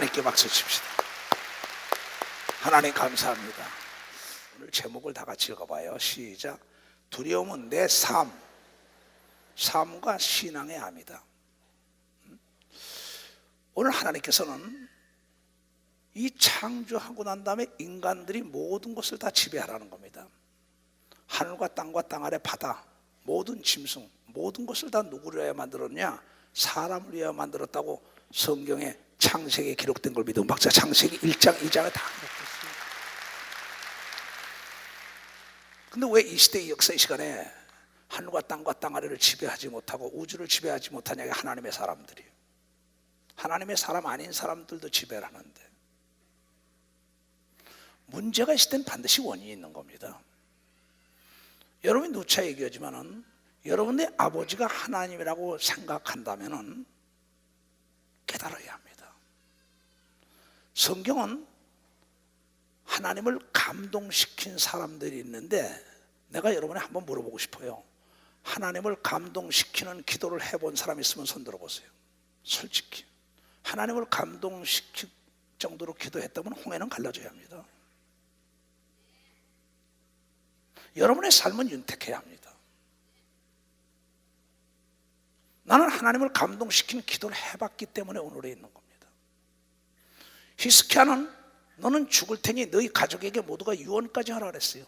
하나님께 박수 칩시다. 하나님 감사합니다. 오늘 제목을 다 같이 읽어봐요. 시작. 두려움은 내 삶과 신앙의 암이다. 오늘 하나님께서는 이 창조하고 난 다음에 인간들이 모든 것을 다 지배하라는 겁니다. 하늘과 땅과 땅 아래 바다, 모든 짐승, 모든 것을 다 누구를 위하여 만들었냐? 사람을 위하여 만들었다고 성경에 창세기에 기록된 걸 믿으면 박사 창세기 1장 2장에 다 기록됐어요. 근데 왜 이 시대, 이 역사의 시간에 하늘과 땅과 땅 아래를 지배하지 못하고 우주를 지배하지 못하냐? 하나님의 사람들이, 하나님의 사람 아닌 사람들도 지배를 하는데, 문제가 있을 땐 반드시 원인이 있는 겁니다. 여러분이 누차 얘기하지만은 여러분의 아버지가 하나님이라고 생각한다면은 깨달아야 합니다. 성경은 하나님을 감동시킨 사람들이 있는데, 내가 여러분에 한번 물어보고 싶어요. 하나님을 감동시키는 기도를 해본 사람 있으면 손 들어보세요. 솔직히 하나님을 감동시킬 정도로 기도했다면 홍해는 갈라져야 합니다. 여러분의 삶은 윤택해야 합니다. 나는 하나님을 감동시키는 기도를 해봤기 때문에 오늘에 있는 겁니다. 히스키야는 너는 죽을 테니 너희 가족에게 모두가 유언까지 하라 그랬어요.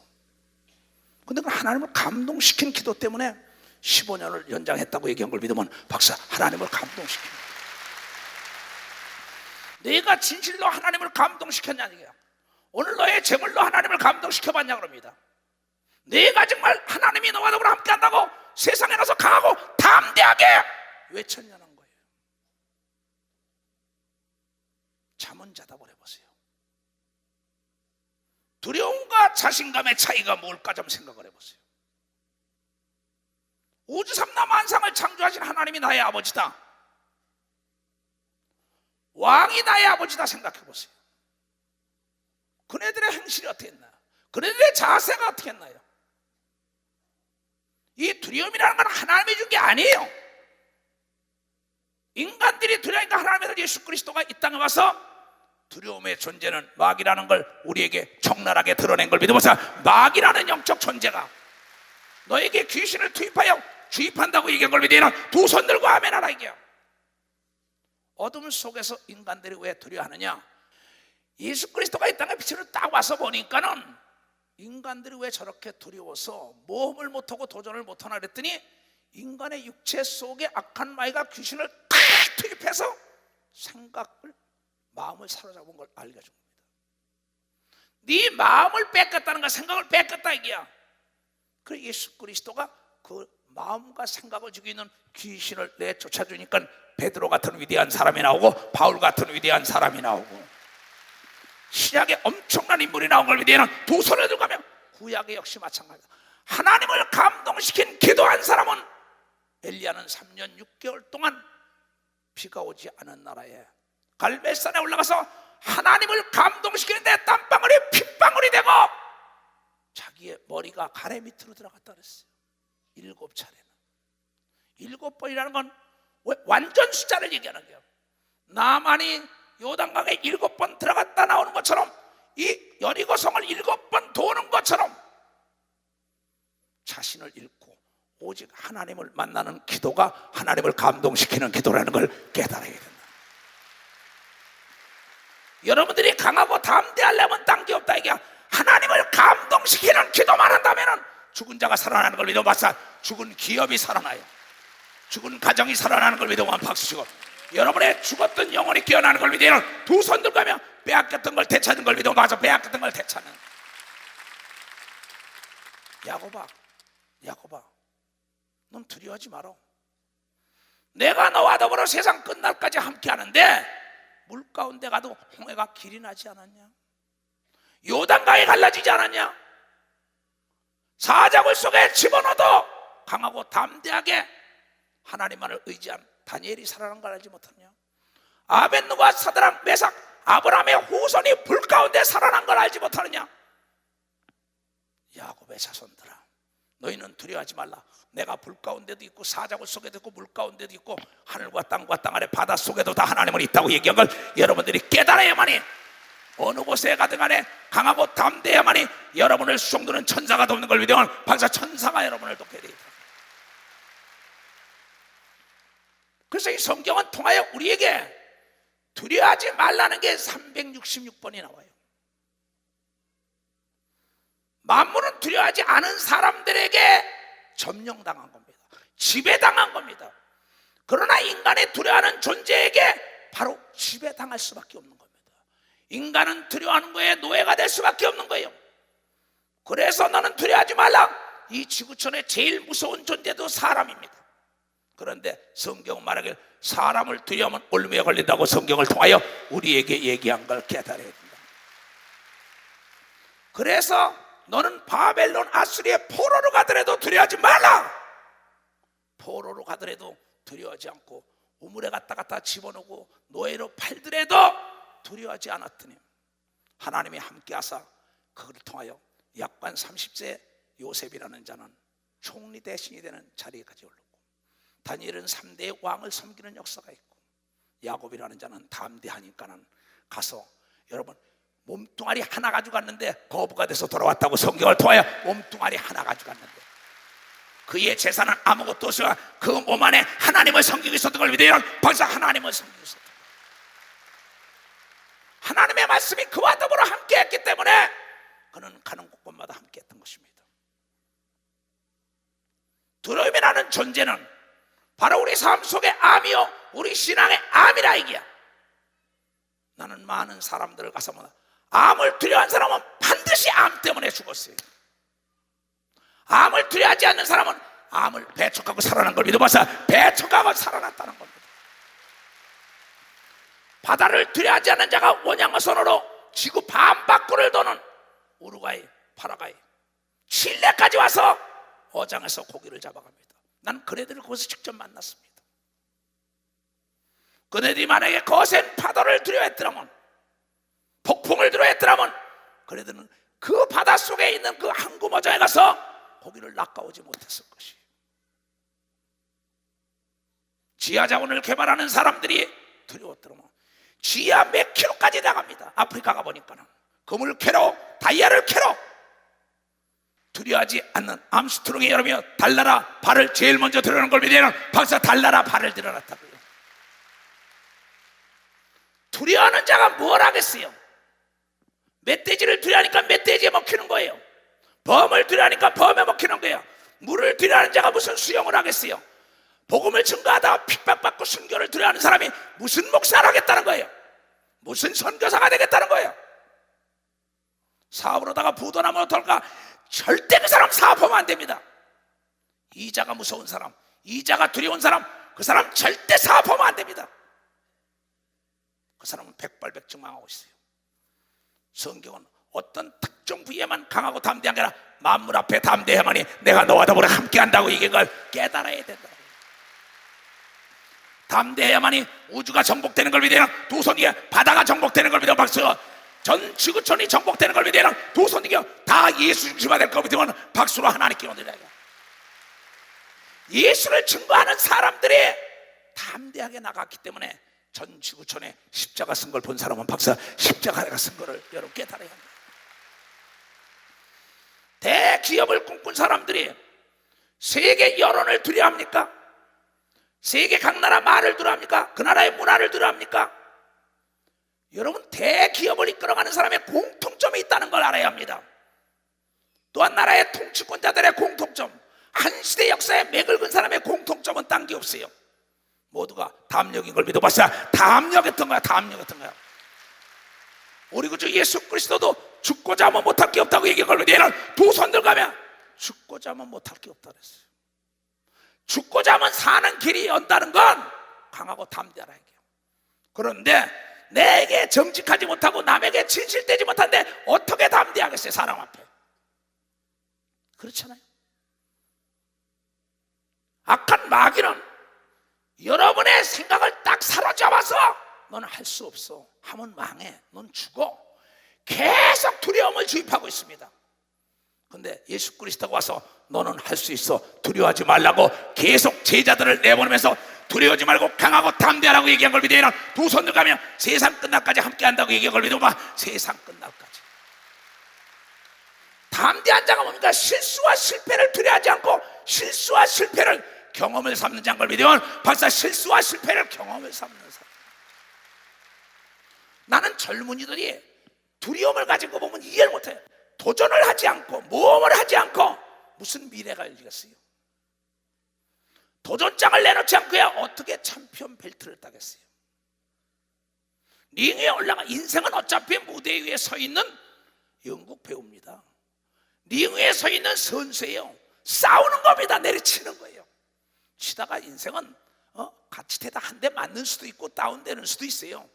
근데 그 하나님을 감동시킨 기도 때문에 15년을 연장했다고 얘기한 걸 믿으면 박사, 하나님을 감동시키는 거예요. 내가 진실로 하나님을 감동시켰냐 이게요. 오늘 너의 재물로 하나님을 감동시켜봤냐 그럽니다. 내가 정말 하나님이 너와 더불어 함께한다고 세상에 나서 강하고 담대하게 외쳤냐는 거예요. 잠은 자다 보내보세요. 두려움과 자신감의 차이가 뭘까 좀 생각을 해보세요. 우주삼라 만상을 창조하신 하나님이 나의 아버지다, 왕이 나의 아버지다 생각해보세요. 그네들의 행실이 어떻게 했나요? 그네들의 자세가 어떻게 했나요? 이 두려움이라는 건 하나님이 준 게 아니에요. 인간들이 두려우니까 하나님의 아들 예수 그리스도가 이 땅에 와서 두려움의 존재는 마귀라는 걸 우리에게 적나라하게 드러낸 걸 믿으면서, 마귀라는 영적 존재가 너에게 귀신을 투입하여 주입한다고 얘기한 걸 믿으면 두 손 들고 아멘 하라 이게요. 어둠 속에서 인간들이 왜 두려워하느냐? 예수 그리스도가 이 땅에 빛으로 딱 와서 보니까는 인간들이 왜 저렇게 두려워서 모험을 못하고 도전을 못하나 그랬더니, 인간의 육체 속에 악한 마귀가 귀신을 탁 투입해서 생각을, 마음을 사로잡은 걸 알게 준 겁니다. 네 마음을 뺏겼다는 거, 생각을 뺏겼다 이게야. 그래서 예수 그리스도가 그 마음과 생각을 주고 있는 귀신을 내쫓아주니까 베드로 같은 위대한 사람이 나오고 바울 같은 위대한 사람이 나오고 신약에 엄청난 인물이 나온 걸 믿으면 두 손을 들고 가면, 구약에 역시 마찬가지다. 하나님을 감동시킨 기도한 사람은, 엘리야는 3년 6개월 동안 비가 오지 않은 나라에 갈멜산에 올라가서 하나님을 감동시키는데 땀방울이 핏방울이 되고 자기의 머리가 가래 밑으로 들어갔다 그랬어요. 7차례는. 7번이라는 건 완전 숫자를 얘기하는 거예요. 나만이 요단강에 7번 들어갔다 나오는 것처럼, 이 여리고성을 7번 도는 것처럼 자신을 잃고 오직 하나님을 만나는 기도가 하나님을 감동시키는 기도라는 걸 깨달아야 된다. 여러분들이 강하고 담대하려면 딴 게 없다 이게. 하나님을 감동시키는 기도만 한다면 죽은 자가 살아나는 걸 믿어봤자, 죽은 기업이 살아나요. 죽은 가정이 살아나는 걸 믿어보면 박수치고, 여러분의 죽었던 영혼이 깨어나는 걸 믿으면 두 손 들고 가면 빼앗겼던 걸 되찾는 걸 믿으면 맞아, 빼앗겼던 걸 되찾는. 야곱아, 넌 두려워하지 마라. 내가 너와 더불어 세상 끝날까지 함께 하는데, 물 가운데 가도 홍해가 길이 나지 않았냐? 요단강이 갈라지지 않았냐? 사자굴 속에 집어넣어도 강하고 담대하게 하나님만을 의지한 다니엘이 살아난 걸 알지 못하냐? 아벤누가 사드락 메삭 아브라함의 후손이 불 가운데 살아난 걸 알지 못하느냐? 야곱의 자손들아, 너희는 두려워하지 말라. 내가 불 가운데도 있고 사자굴 속에도 있고 물 가운데도 있고 하늘과 땅과 땅 아래 바다 속에도 다 하나님은 있다고 얘기한 걸 여러분들이 깨달아야만이, 어느 곳에 가든 간에 강하고 담대해야만이 여러분을 수종드는 천사가 돕는 걸 믿으면 방사 천사가 여러분을 돕게 되겠다. 그래서 이 성경은 통하여 우리에게 두려워하지 말라는 게 366번이 나와요. 만물은 두려워하지 않은 사람들에게 점령당한 겁니다. 지배당한 겁니다. 그러나 인간의 두려워하는 존재에게 바로 지배당할 수밖에 없는 겁니다. 인간은 두려워하는 거에 노예가 될 수밖에 없는 거예요. 그래서 너는 두려워하지 말라. 이 지구촌의 제일 무서운 존재도 사람입니다. 그런데 성경은 말하길 사람을 두려워하면 올무에 걸린다고 성경을 통하여 우리에게 얘기한 걸 깨달아야 된다. 그래서 너는 바벨론 아수리의 포로로 가더라도 두려워하지 말라. 포로로 가더라도 두려워하지 않고 우물에 갔다 집어넣고 노예로 팔더라도 두려워하지 않았더니 하나님이 함께하사 그를 통하여 약관 30세 요셉이라는 자는 총리 대신이 되는 자리에까지 올랐고, 다니엘은 3대의 왕을 섬기는 역사가 있고, 야곱이라는 자는 담대하니까는 가서 여러분 몸뚱아리 하나 가지고 갔는데 거부가 돼서 돌아왔다고 성경을 통하여 몸뚱아리 하나 가지고 갔는데 그의 재산은 아무것도 없으나 그 몸 안에 하나님을 섬기고 있었던 걸 믿어요. 벌써 하나님을 섬기고 있었던 거예요. 하나님의 말씀이 그와 더불어 함께했기 때문에 그는 가는 곳곳마다 함께했던 것입니다. 두려움이라는 존재는 바로 우리 삶 속의 암이요 우리 신앙의 암이라 이기야. 나는 많은 사람들을 가서 보나 암을 두려워한 사람은 반드시 암 때문에 죽었어요. 암을 두려워하지 않는 사람은 암을 배척하고 살아난 걸 믿어봐서 배척하고 살아났다는 겁니다. 바다를 두려워하지 않는 자가 원양어선으로 지구 반바퀴를 도는 우루과이, 파라과이, 칠레까지 와서 어장에서 고기를 잡아갑니다. 난 그네들을 거기서 직접 만났습니다. 그네들이 만약에 거센 파도를 두려워했더라면, 폭풍을 두려워했더라면 그네들은 그 바닷속에 있는 그 항구 어장에 가서 고기를 낚아오지 못했을 것이에요. 지하 자원을 개발하는 사람들이 두려웠더라면 지하 몇 킬로까지 나갑니다. 아프리카 가보니까는 금을 캐러, 다이아를 캐러. 두려워하지 않는 암스트롱이 여러분이 달나라 발을 제일 먼저 들어가는 걸 믿으면 벌써 달나라 발을 들어놨다고요. 두려워하는 자가 뭘 하겠어요? 멧돼지를 두려워하니까 멧돼지에 먹히는 거예요. 범을 두려워하니까 범에 먹히는 거예요. 물을 두려워하는 자가 무슨 수영을 하겠어요? 복음을 증거하다가 핍박받고 순교를 두려워하는 사람이 무슨 목사를 하겠다는 거예요? 무슨 선교사가 되겠다는 거예요? 사업을 하다가 부도나면 어떨까? 절대 그 사람 사업하면 안 됩니다. 이자가 무서운 사람, 이자가 두려운 사람, 그 사람 절대 사업하면 안 됩니다. 그 사람은 백발백중망하고 있어요. 성경은 어떤 특정 부위에만 강하고 담대한 게 아니라 만물 앞에 담대해야만이 내가 너와 더불어 함께한다고 이게 걸 깨달아야 된다. 담대해야만이 우주가 정복되는 걸 믿어야 두 손 위에 바다가 정복되는 걸 믿어 박수. 전 지구촌이 정복되는 걸 믿어야 두 손 위에 다 예수 중심화 될 걸 믿으면 박수로 하나님께 올려야 돼. 예수를 증거하는 사람들이 담대하게 나갔기 때문에 전 지구촌에 십자가 쓴 걸 본 사람은 박사 십자가가 쓴 거를 여러분 깨달아야 합니다. 대기업을 꿈꾼 사람들이 세계 여론을 두려워합니까? 세계 각 나라 말을 두려워합니까? 그 나라의 문화를 두려워합니까? 여러분 대기업을 이끌어가는 사람의 공통점이 있다는 걸 알아야 합니다. 또한 나라의 통치권자들의 공통점, 한 시대 역사에 맥을 근 사람의 공통점은 딴 게 없어요. 모두가 담력인 걸 믿어봤어야 담력했던 거야. 담력했던 거야. 우리 구주 예수 그리스도도 죽고자 하면 못할 게 없다고 얘기한 걸로 얘는 두 손 들가면 죽고자 하면 못할 게 없다 그랬어요. 죽고자 하면 사는 길이 연다는 건 강하고 담대하라 얘기해요. 그런데 내게 정직하지 못하고 남에게 진실되지 못한데 어떻게 담대하겠어요? 사람 앞에. 그렇잖아요. 악한 마귀는 여러분의 생각을 딱 사로잡아서 너는 할 수 없어, 하면 망해, 넌 죽어, 계속 두려움을 주입하고 있습니다. 근데 근데 예수 그리스도가 와서 너는 할 수 있어, 두려워하지 말라고 계속 제자들을 내보내면서 두려워하지 말고 강하고 담대하라고 얘기한 걸 믿어요. 두 손 들어가면 세상 끝날까지 함께 한다고 얘기한 걸 믿어 봐. 세상 끝날까지. 담대한 자가 뭡니까? 실수와 실패를 두려워하지 않고 실수와 실패를 경험을 삼는 자인 걸 믿으면 박사, 실수와 실패를 경험을 삼는 사람. 나는 젊은이들이 두려움을 가지고 보면 이해를 못해요. 도전을 하지 않고 모험을 하지 않고 무슨 미래가 열리겠어요? 도전장을 내놓지 않고야 어떻게 챔피언 벨트를 따겠어요? 링에 올라가, 인생은 어차피 무대 위에 서 있는 연극 배우입니다. 링 위에 서 있는 선수예요. 싸우는 겁니다. 내리치는 거예요. 치다가 인생은 같이 되다 한 대 맞는 수도 있고 다운되는 수도 있어요.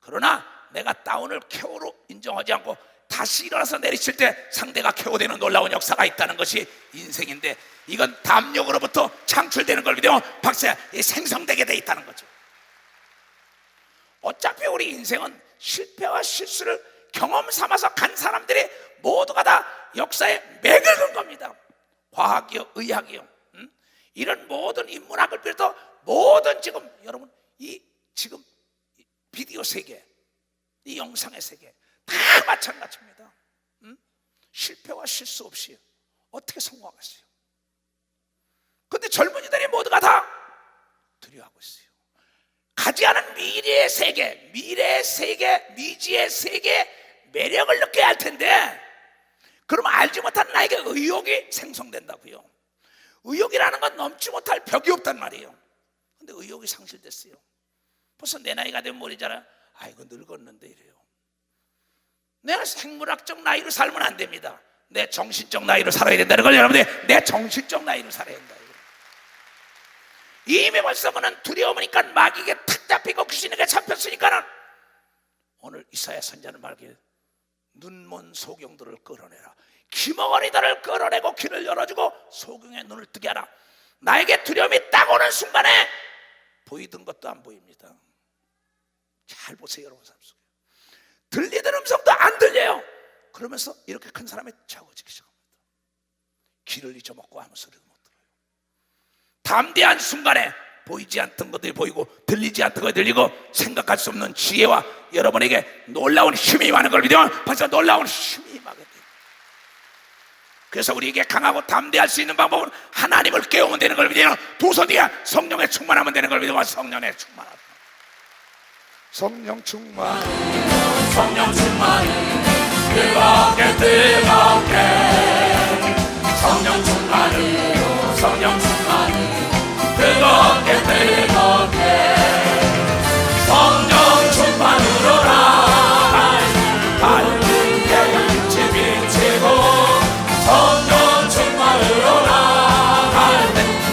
그러나 내가 다운을 KO로 인정하지 않고 다시 일어나서 내리칠 때 상대가 KO되는 놀라운 역사가 있다는 것이 인생인데, 이건 담력으로부터 창출되는 걸 믿으면 박사야, 생성되게 돼 있다는 거죠. 어차피 우리 인생은 실패와 실수를 경험 삼아서 간 사람들이 모두가 다 역사에 맥을 건 겁니다. 과학이요, 의학이요, 이런 모든 인문학을 비롯해서 모든 지금 여러분 지금 비디오 세계, 이 영상의 세계 다 마찬가지입니다. 실패와 실수 없이 어떻게 성공하겠어요? 그런데 젊은이들이 모두가 다 두려워하고 있어요. 가지 않은 미래의 세계, 미지의 세계 매력을 느껴야 할 텐데, 그러면 알지 못한 나에게 의욕이 생성된다고요. 의욕이라는 건 넘지 못할 벽이 없단 말이에요. 근데 의욕이 상실됐어요. 벌써 내 나이가 되면 모르잖아요. 아이고 늙었는데 이래요. 내가 생물학적 나이로 살면 안 됩니다. 내 정신적 나이로 살아야 된다는 걸 여러분들, 내 정신적 나이로 살아야 된다. 이미 벌써 그는 두려우니까 마귀에게 탁 잡히고 귀신에게 잡혔으니까는 오늘 이사야 선지자는 말하길, 눈먼 소경들을 끌어내라. 귀머거리들을 끌어내고 귀를 열어주고 소경의 눈을 뜨게 하라. 나에게 두려움이 딱 오는 순간에 보이던 것도 안 보입니다. 잘 보세요 여러분 삶 속에. 들리던 음성도 안 들려요. 그러면서 이렇게 큰 사람이 작아지기 시작합니다. 귀를 잊어먹고 아무 소리도 못 들어요. 담대한 순간에 보이지 않던 것들이 보이고 들리지 않던 것들이 들리고 생각할 수 없는 지혜와 여러분에게 놀라운 힘이 임하는 걸 믿으면 벌써 놀라운 힘이 임하게 돼요. 그래서 우리에게 강하고 담대할 수 있는 방법은 하나님을 깨우면 되는 걸 믿으면 두 손 뒤에 성령에 충만하면 되는 걸 믿으면 성령에 충만하다. 성령 충만, 성령 충만, 뜨겁게 성령 충만으로, 성령 충만으로 뜨겁게 성령 충만으로라 밝게 빛이 비치고 성령 충만으로라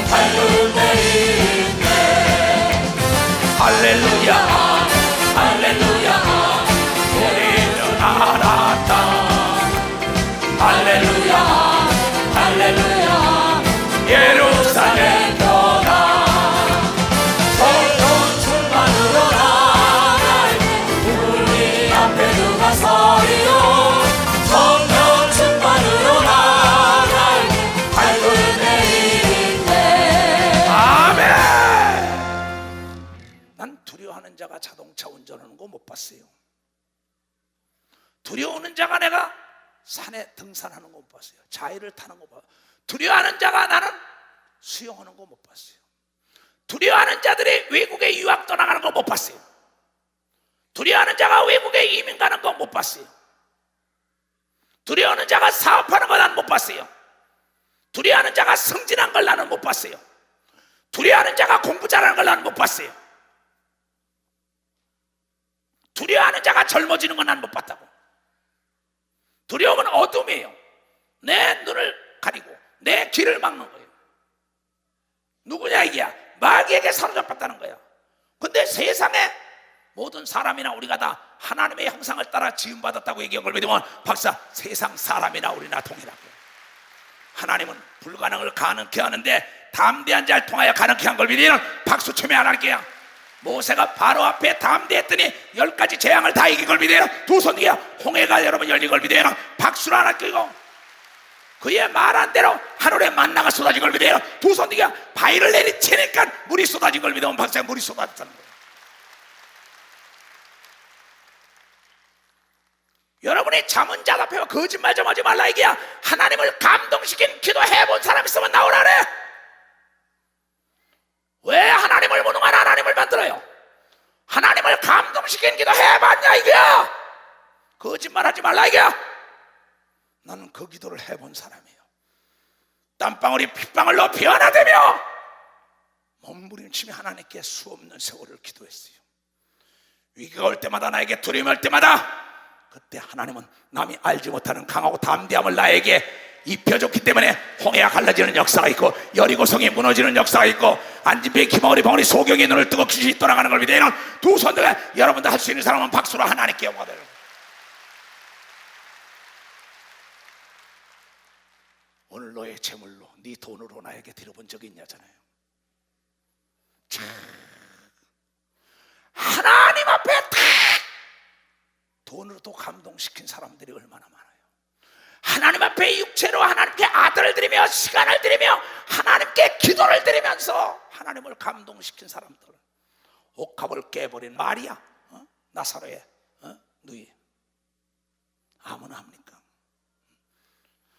밝은 데있네. 할렐루야. 예루살렘 교가 성령 충만으로라 우리 앞에 누가 서리요 성령 충만으로라 밝은 내일인데. 아멘. 난 두려워하는 자가 자동차 운전하는 거 못 봤어요. 두려워하는 자가 내가 산에 등산하는 거 못 봤어요. 자유를 타는 거 못 봤어요. 두려워하는 자가 나는 수영하는 거 못 봤어요. 두려워하는 자들이 외국에 유학 떠나가는 거 못 봤어요. 두려워하는 자가 외국에 이민 가는 거 못 봤어요. 두려워하는 자가 사업하는 거 난 못 봤어요. 두려워하는 자가 승진한 걸 나는 못 봤어요. 두려워하는 자가 공부 잘하는 걸 나는 못 봤어요. 두려워하는 자가 젊어지는 건 난 못 봤다고. 두려움은 어둠이에요. 내 눈을 가리고 내 귀를 막는 거예요. 누구냐 이게야? 마귀에게 사로잡혔다는 거야. 근데 세상에 모든 사람이나 우리가 다 하나님의 형상을 따라 지음받았다고 얘기한 걸 믿으면 박사, 세상 사람이나 우리나 동일하고 하나님은 불가능을 가능케 하는데 담대한 자를 통하여 가능케 한 걸 믿으면 박수 치며 하나님께야. 모세가 바로 앞에 담대했더니 10가지 재앙을 다 이긴 걸 믿어요. 두 손 뒤에 홍해가 여러분 열린 걸 믿어요. 박수를 하나 끼고 그의 말한 대로 하늘에 만나가 쏟아진 걸 믿어요. 두 손 뒤가 바위를 내리치니까 물이 쏟아진 걸 믿으면 박사가 물이 쏟아졌다는 거예요. 여러분이 잠은 자답해요. 거짓말 좀 하지 말라 이게야. 하나님을 감동시킨 기도 해본 사람 있으면 나오라 그래. 왜 하나님을 무능한 하나님을 만들어요? 하나님을 감동시킨 기도 해봤냐 이게야. 거짓말 하지 말라 이게야. 나는 그 기도를 해본 사람이에요. 땀방울이 핏방울로 변화되며 몸부림치며 하나님께 수없는 세월을 기도했어요. 위기가 올 때마다 나에게 두려움이 올 때마다 그때 하나님은 남이 알지 못하는 강하고 담대함을 나에게 입혀줬기 때문에 홍해가 갈라지는 역사가 있고 여리고성이 무너지는 역사가 있고 안진배의 기마울이 벙어리 소경의 눈을 뜨고 귀신이 떠나가는 걸 믿어요. 두 손들에 여러분들 할 수 있는 사람은 박수로 하나님께 영광을. 오늘 너의 재물로 네 돈으로 나에게 드려본 적이 있냐잖아요. 하나님 앞에 다 돈으로도 감동시킨 사람들이 얼마나 많아요. 하나님 앞에 육체로 하나님께 아들을 드리며 시간을 드리며 하나님께 기도를 드리면서 하나님을 감동시킨 사람들. 옥합을 깨버린 마리아, 나사로의 누이, 아무나 합니까?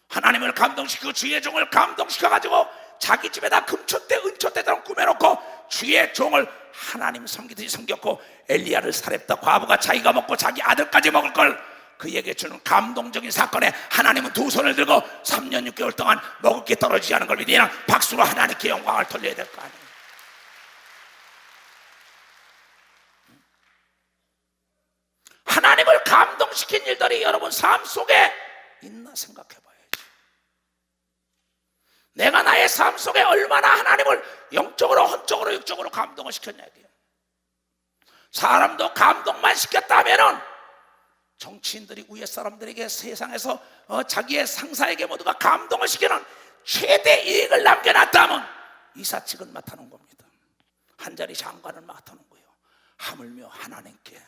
하나님을 감동시키고 주의 종을 감동시켜가지고 자기 집에다 금초대 은초대처럼 꾸며놓고 주의 종을 하나님 섬기듯이 섬겼고 엘리야를 살했다. 과부가 자기가 먹고 자기 아들까지 먹을 걸 그에게 주는 감동적인 사건에 하나님은 두 손을 들고 3년 6개월 동안 먹을 게 떨어지지 않은 걸 믿으나 박수로 하나님께 영광을 돌려야 될 거 아니에요. 하나님을 감동시킨 일들이 여러분 삶 속에 있나 생각해 봐야지. 내가 나의 삶 속에 얼마나 하나님을 영적으로 혼적으로 육적으로 감동을 시켰냐 이게요. 사람도 감동만 시켰다 하면은 정치인들이 위에 사람들에게 세상에서 자기의 상사에게 모두가 감동을 시키는 최대 이익을 남겨놨다면 이사직은 맡아놓은 겁니다. 한 자리 장관을 맡아놓은 거예요. 하물며 하나님께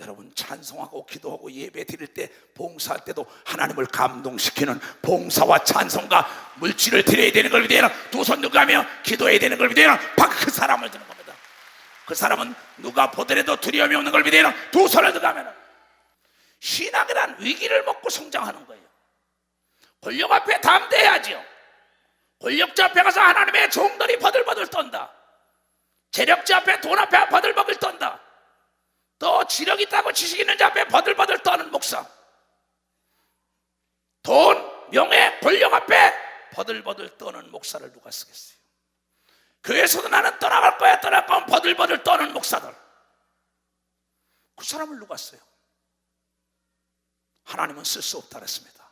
여러분 찬송하고 기도하고 예배 드릴 때 봉사할 때도 하나님을 감동시키는 봉사와 찬송과 물질을 드려야 되는 걸 믿어야 두 손 들고 가며 기도해야 되는 걸 믿어야 그 사람을 드는 겁니다. 그 사람은 누가 보더라도 두려움이 없는 걸 믿어야 두 손을 들고 가면 신앙이란 위기를 먹고 성장하는 거예요. 권력 앞에 담대해야지요. 권력자 앞에 가서 하나님의 종들이 버들버들 떤다. 재력자 앞에 돈 앞에 버들버들 떤다. 또 지력 있다고 지식 있는 자 앞에 버들버들 떠는 목사. 돈, 명예, 권력 앞에 버들버들 떠는 목사를 누가 쓰겠어요? 교회에서도 나는 떠나갈 거야 떠날 거면 버들버들 떠는 목사들. 그 사람을 누가 써요? 하나님은 쓸 수 없다 그랬습니다.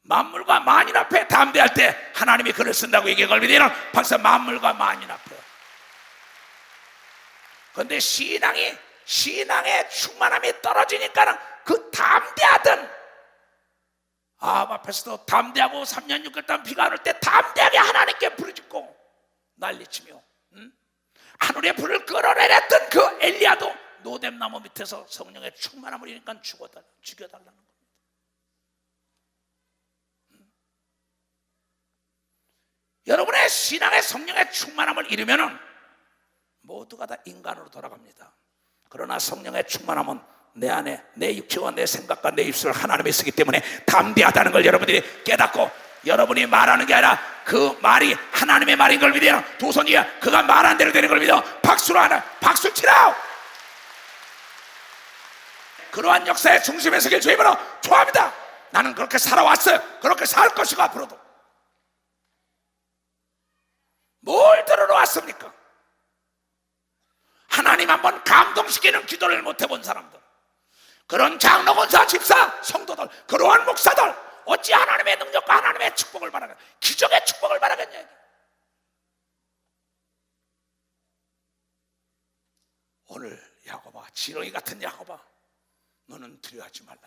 만물과 만인 앞에 담대할 때 하나님이 그를 쓴다고 얘기한 걸 믿으면 박사 만물과 만인 앞에. 그런데 신앙의 충만함이 떨어지니까 그 담대하던 아합 앞에서도 담대하고 3년 6개월 동안 비가 안 올 때 담대하게 하나님께 부르짖고 난리치며 하늘의 불을 끌어내렸던 그 엘리야도 노뎀나무 밑에서 성령의 충만함을 잃으니까 죽여달라는 겁니다. 여러분의 신앙의 성령의 충만함을 잃으면 모두가 다 인간으로 돌아갑니다. 그러나 성령의 충만함은 내 안에 내 육체와 내 생각과 내 입술을 하나님이 쓰기 때문에 담대하다는 걸 여러분들이 깨닫고 여러분이 말하는 게 아니라 그 말이 하나님의 말인 걸 믿어요. 두 손 위에 그가 말한 대로 되는 걸 믿어 박수로 하나 박수 치라. 그러한 역사의 중심에 서길 주임으로 좋아합니다. 나는 그렇게 살아왔어요. 그렇게 살 것이고 앞으로도. 뭘 들으러 왔습니까? 하나님 한번 감동시키는 기도를 못 해본 사람들, 그런 장로, 권사, 집사, 성도들, 그러한 목사들 어찌 하나님의 능력과 하나님의 축복을 바라겠냐, 기적의 축복을 바라겠냐. 오늘 야고보아, 지렁이 같은 야고보아, 너는 두려워하지 말라.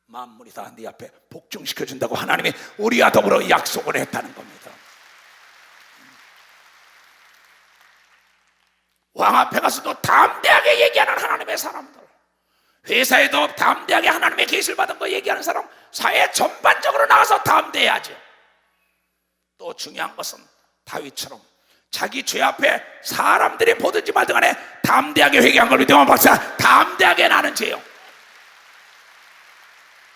만물이 다 네 앞에 복종시켜준다고 하나님이 우리와 더불어 약속을 했다는 겁니다. 왕 앞에 가서도 담대하게 얘기하는 하나님의 사람들, 회사에도 담대하게 하나님의 계시를 받은 거 얘기하는 사람, 사회 전반적으로 나가서 담대해야죠. 또 중요한 것은 다윗처럼 자기 죄 앞에 사람들이 보든지 말든 간에 담대하게 회개한 걸 믿으면 박사, 담대하게 나는 죄요.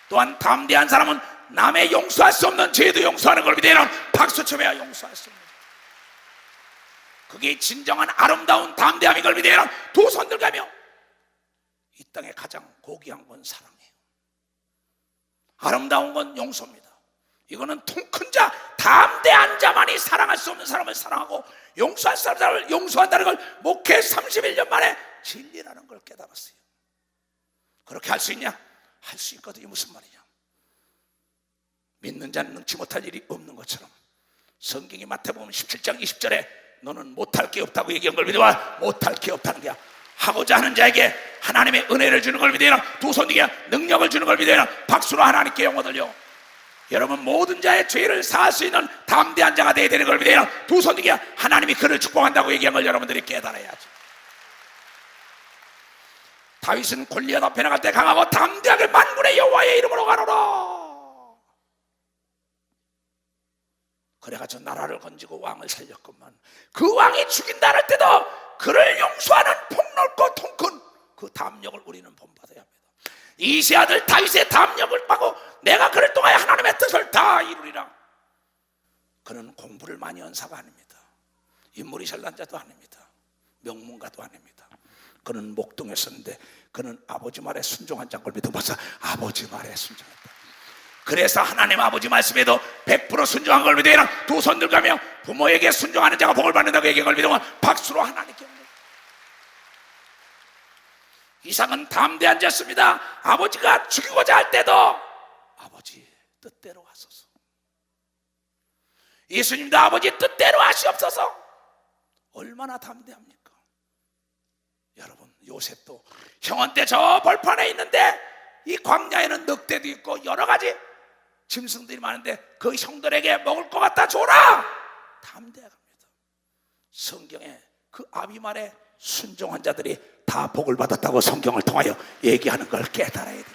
또한 담대한 사람은 남의 용서할 수 없는 죄도 용서하는 걸 믿으면 박수 쳐야 용서할 수 없는, 그게 진정한 아름다운 담대함인 걸 믿으면 두 손 들가며 이 땅에 가장 고귀한 건 사랑이에요. 아름다운 건 용서입니다. 이거는 통 큰 자, 담대한 자만이 사랑할 수 없는 사람을 사랑하고 용서할 사람을 용서한다는 걸 목회 31년 만에 진리라는 걸 깨달았어요. 그렇게 할 수 있냐? 할 수 있거든요. 무슨 말이냐? 믿는 자는 능치 못할 일이 없는 것처럼 성경이 마태복음 17장 20절에 너는 못할 게 없다고 얘기한 걸 믿어봐. 못할 게 없다는 거야. 하고자 하는 자에게 하나님의 은혜를 주는 걸 믿어야, 두 손에게 능력을 주는 걸 믿어야 박수로 하나님께 영광 돌려. 여러분 모든 자의 죄를 사할 수 있는 담대한 자가 되어야 되는 걸 믿어야 두 손에게 하나님이 그를 축복한다고 얘기한 걸 여러분들이 깨달아야죠. 다윗은 골리앗 앞에 나갈 때 강하고 담대하게 만군의 여호와의 이름으로 가노라. 그래가지고 나라를 건지고 왕을 살렸건만 그 왕이 죽인다 할 때도 그를 용서하는 폭넓고 통큰 그 담력을 우리는 본받아야 합니다. 이세 아들 다윗의 담력을 받고 내가 그를 통하여 하나님의 뜻을 다 이루리라. 그는 공부를 많이 한 사가 아닙니다. 인물이 잘난 자도 아닙니다. 명문가도 아닙니다. 그는 목동했었는데 그는 아버지 말에 순종한 자인 걸 믿어봐서 아버지 말에 순종했다. 그래서 하나님 아버지 말씀에도 100% 순종한 걸 믿어야 두 손 들가며 부모에게 순종하는 자가 복을 받는다고 얘기한 걸 믿으면 박수로 하나님께. 이상은 담대한 자였습니다. 아버지가 죽이고자 할 때도 아버지 뜻대로 하소서. 예수님도 아버지 뜻대로 하시옵소서. 얼마나 담대합니까? 여러분 요셉도 형원 때 저 벌판에 있는데 이 광야에는 늑대도 있고 여러 가지 짐승들이 많은데 그 형들에게 먹을 것 갖다 줘라. 담대합니다. 성경에 그 아비 말에 순종한 자들이 다 복을 받았다고 성경을 통하여 얘기하는 걸 깨달아야 됩니다.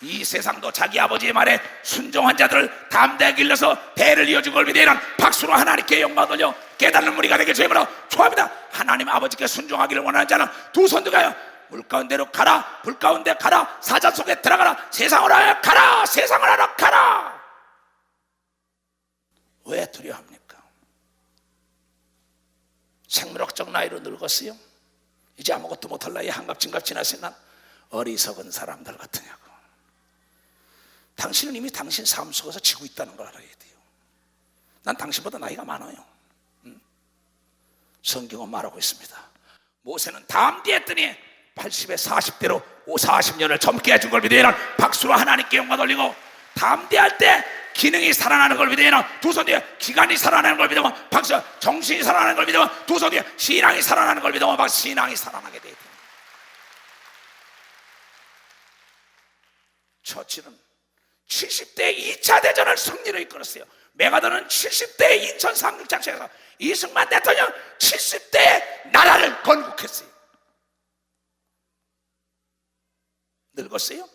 이 세상도 자기 아버지의 말에 순종한 자들을 담대하게 길러서 대를 이어준 걸 믿으면 박수로 하나님께 영광 돌려 깨닫는 무리가 되게 주님으로 축원합니다. 하나님 아버지께 순종하기를 원하는 자는 두 손 들어가요. 물 가운데로 가라, 불 가운데 가라, 사자 속에 들어가라, 세상을 하여 가라, 세상을 하러 가라. 왜 두려워합니까? 생물학적 나이로 늙었어요? 이제 아무것도 못할 나이에 한갑진갑 지났으니 난 어리석은 사람들 같으냐고. 당신은 이미 당신 삶 속에서 지고 있다는 걸 알아야 돼요. 난 당신보다 나이가 많아요. 성경은 말하고 있습니다. 모세는 담대했더니 80에 40대로 40년을 젊게 해준 걸 믿어야 박수로 하나님께 영광 돌리고, 담대할 때 기능이 살아나는 걸 믿어야 두 손 뒤에 기간이 살아나는 걸 믿으면 박수, 정신이 살아나는 걸 믿으면 두 손 뒤에 신앙이 살아나는 걸 믿으면 박수, 신앙이 살아나게 돼야 돼요. 처칠은 70대 2차 대전을 승리로 이끌었어요. 메가더는 70대 인천 상륙작전에서 이승만 대통령 70대 나라를 건국했어요. 늙었어요?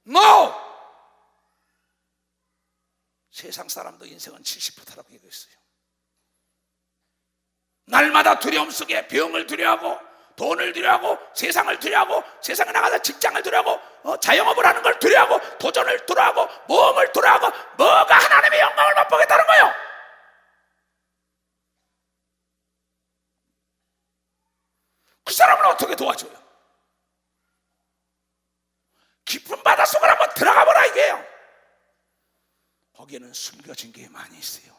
No! 세상 사람도 인생은 70%라고 얘기했어요. 날마다 두려움 속에 병을 두려워하고 돈을 두려워하고 세상을 두려워하고 세상에 나가서 직장을 두려워하고 자영업을 하는 걸 두려워하고 도전을 두려워하고 모험을 두려워하고 뭐가 하나님의 영광을 맛보겠다는 거예요. 그 사람을 어떻게 도와줘요? 깊은 바닷속을 한번 들어가 보라 이게요. 거기에는 숨겨진 게 많이 있어요.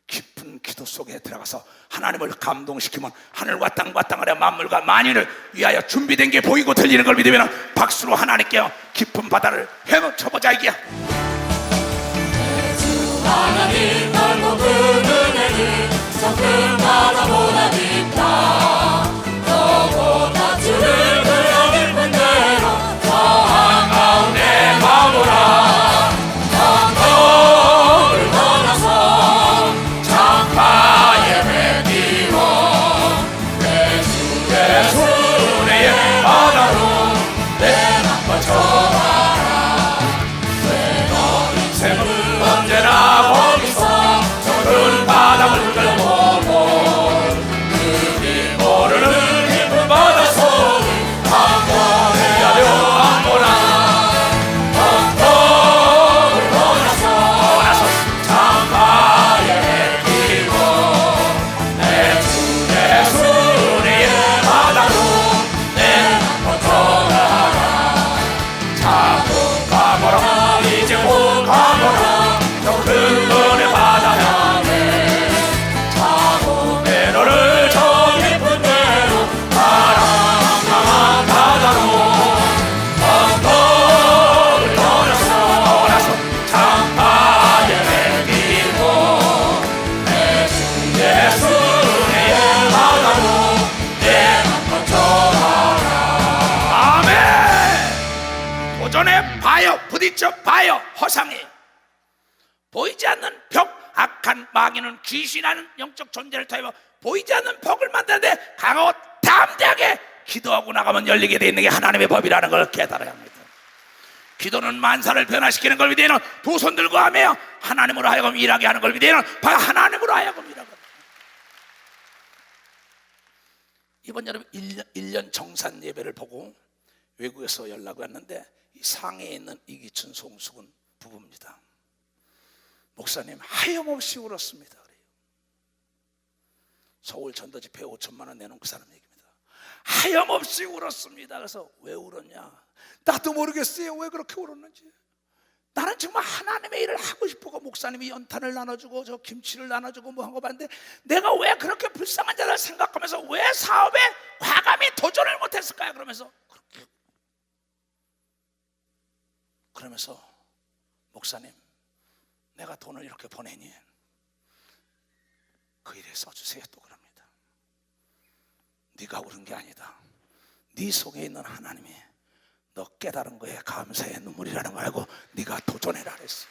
깊은 기도 속에 들어가서 하나님을 감동시키면 하늘과 땅과 땅 아래 만물과 만인을 위하여 준비된 게 보이고 들리는 걸 믿으면 박수로 하나님께 깊은 바다를 헤엄쳐보자 이게야. 하나님 넓고 그 은혜를 저 큰 바다보다 깊다. 너보다 주를 불러 깊은 대로 저 한가운데 가보라. 언덕을 떠나서 창파에 뱉기워 내 주의 순회의 바다로 내 맘 뻗쳐봐라. 봐요. 부딪혀 봐요. 허상이에요. 보이지 않는 벽, 악한 마귀는 귀신이라는 영적 존재를 통해 보이지 않는 벽을 만드는데 강하고 담대하게 기도하고 나가면 열리게 되어 있는 게 하나님의 법이라는 걸 깨달아야 합니다. 기도는 만사를 변화시키는 걸 믿어요. 두 손 들고 하며 하나님으로 하여금 일하게 하는 걸 믿어요. 하나님으로 하여금 일하게. 이번 여름 1년 정산 예배를 보고 외국에서 연락이 왔는데 이 상해에 있는 이기춘 송숙은 부부입니다. 목사님 하염없이 울었습니다. 그래요. 서울 전도집회 5천만 원 내놓은 그 사람 얘기입니다. 하염없이 울었습니다. 그래서 왜 울었냐? 나도 모르겠어요. 왜 그렇게 울었는지. 나는 정말 하나님의 일을 하고 싶어서 목사님이 연탄을 나눠주고 저 김치를 나눠주고 뭐 한 거 봤는데 내가 왜 그렇게 불쌍한 자를 생각하면서 왜 사업에 과감히 도전을 못했을까요? 그러면서 목사님 내가 돈을 이렇게 보내니 그 일에 써주세요. 또 그럽니다. 네가 울은 게 아니다. 네 속에 있는 하나님이 너 깨달은 거에 감사의 눈물이라는 걸 알고 네가 도전해라 그랬어요.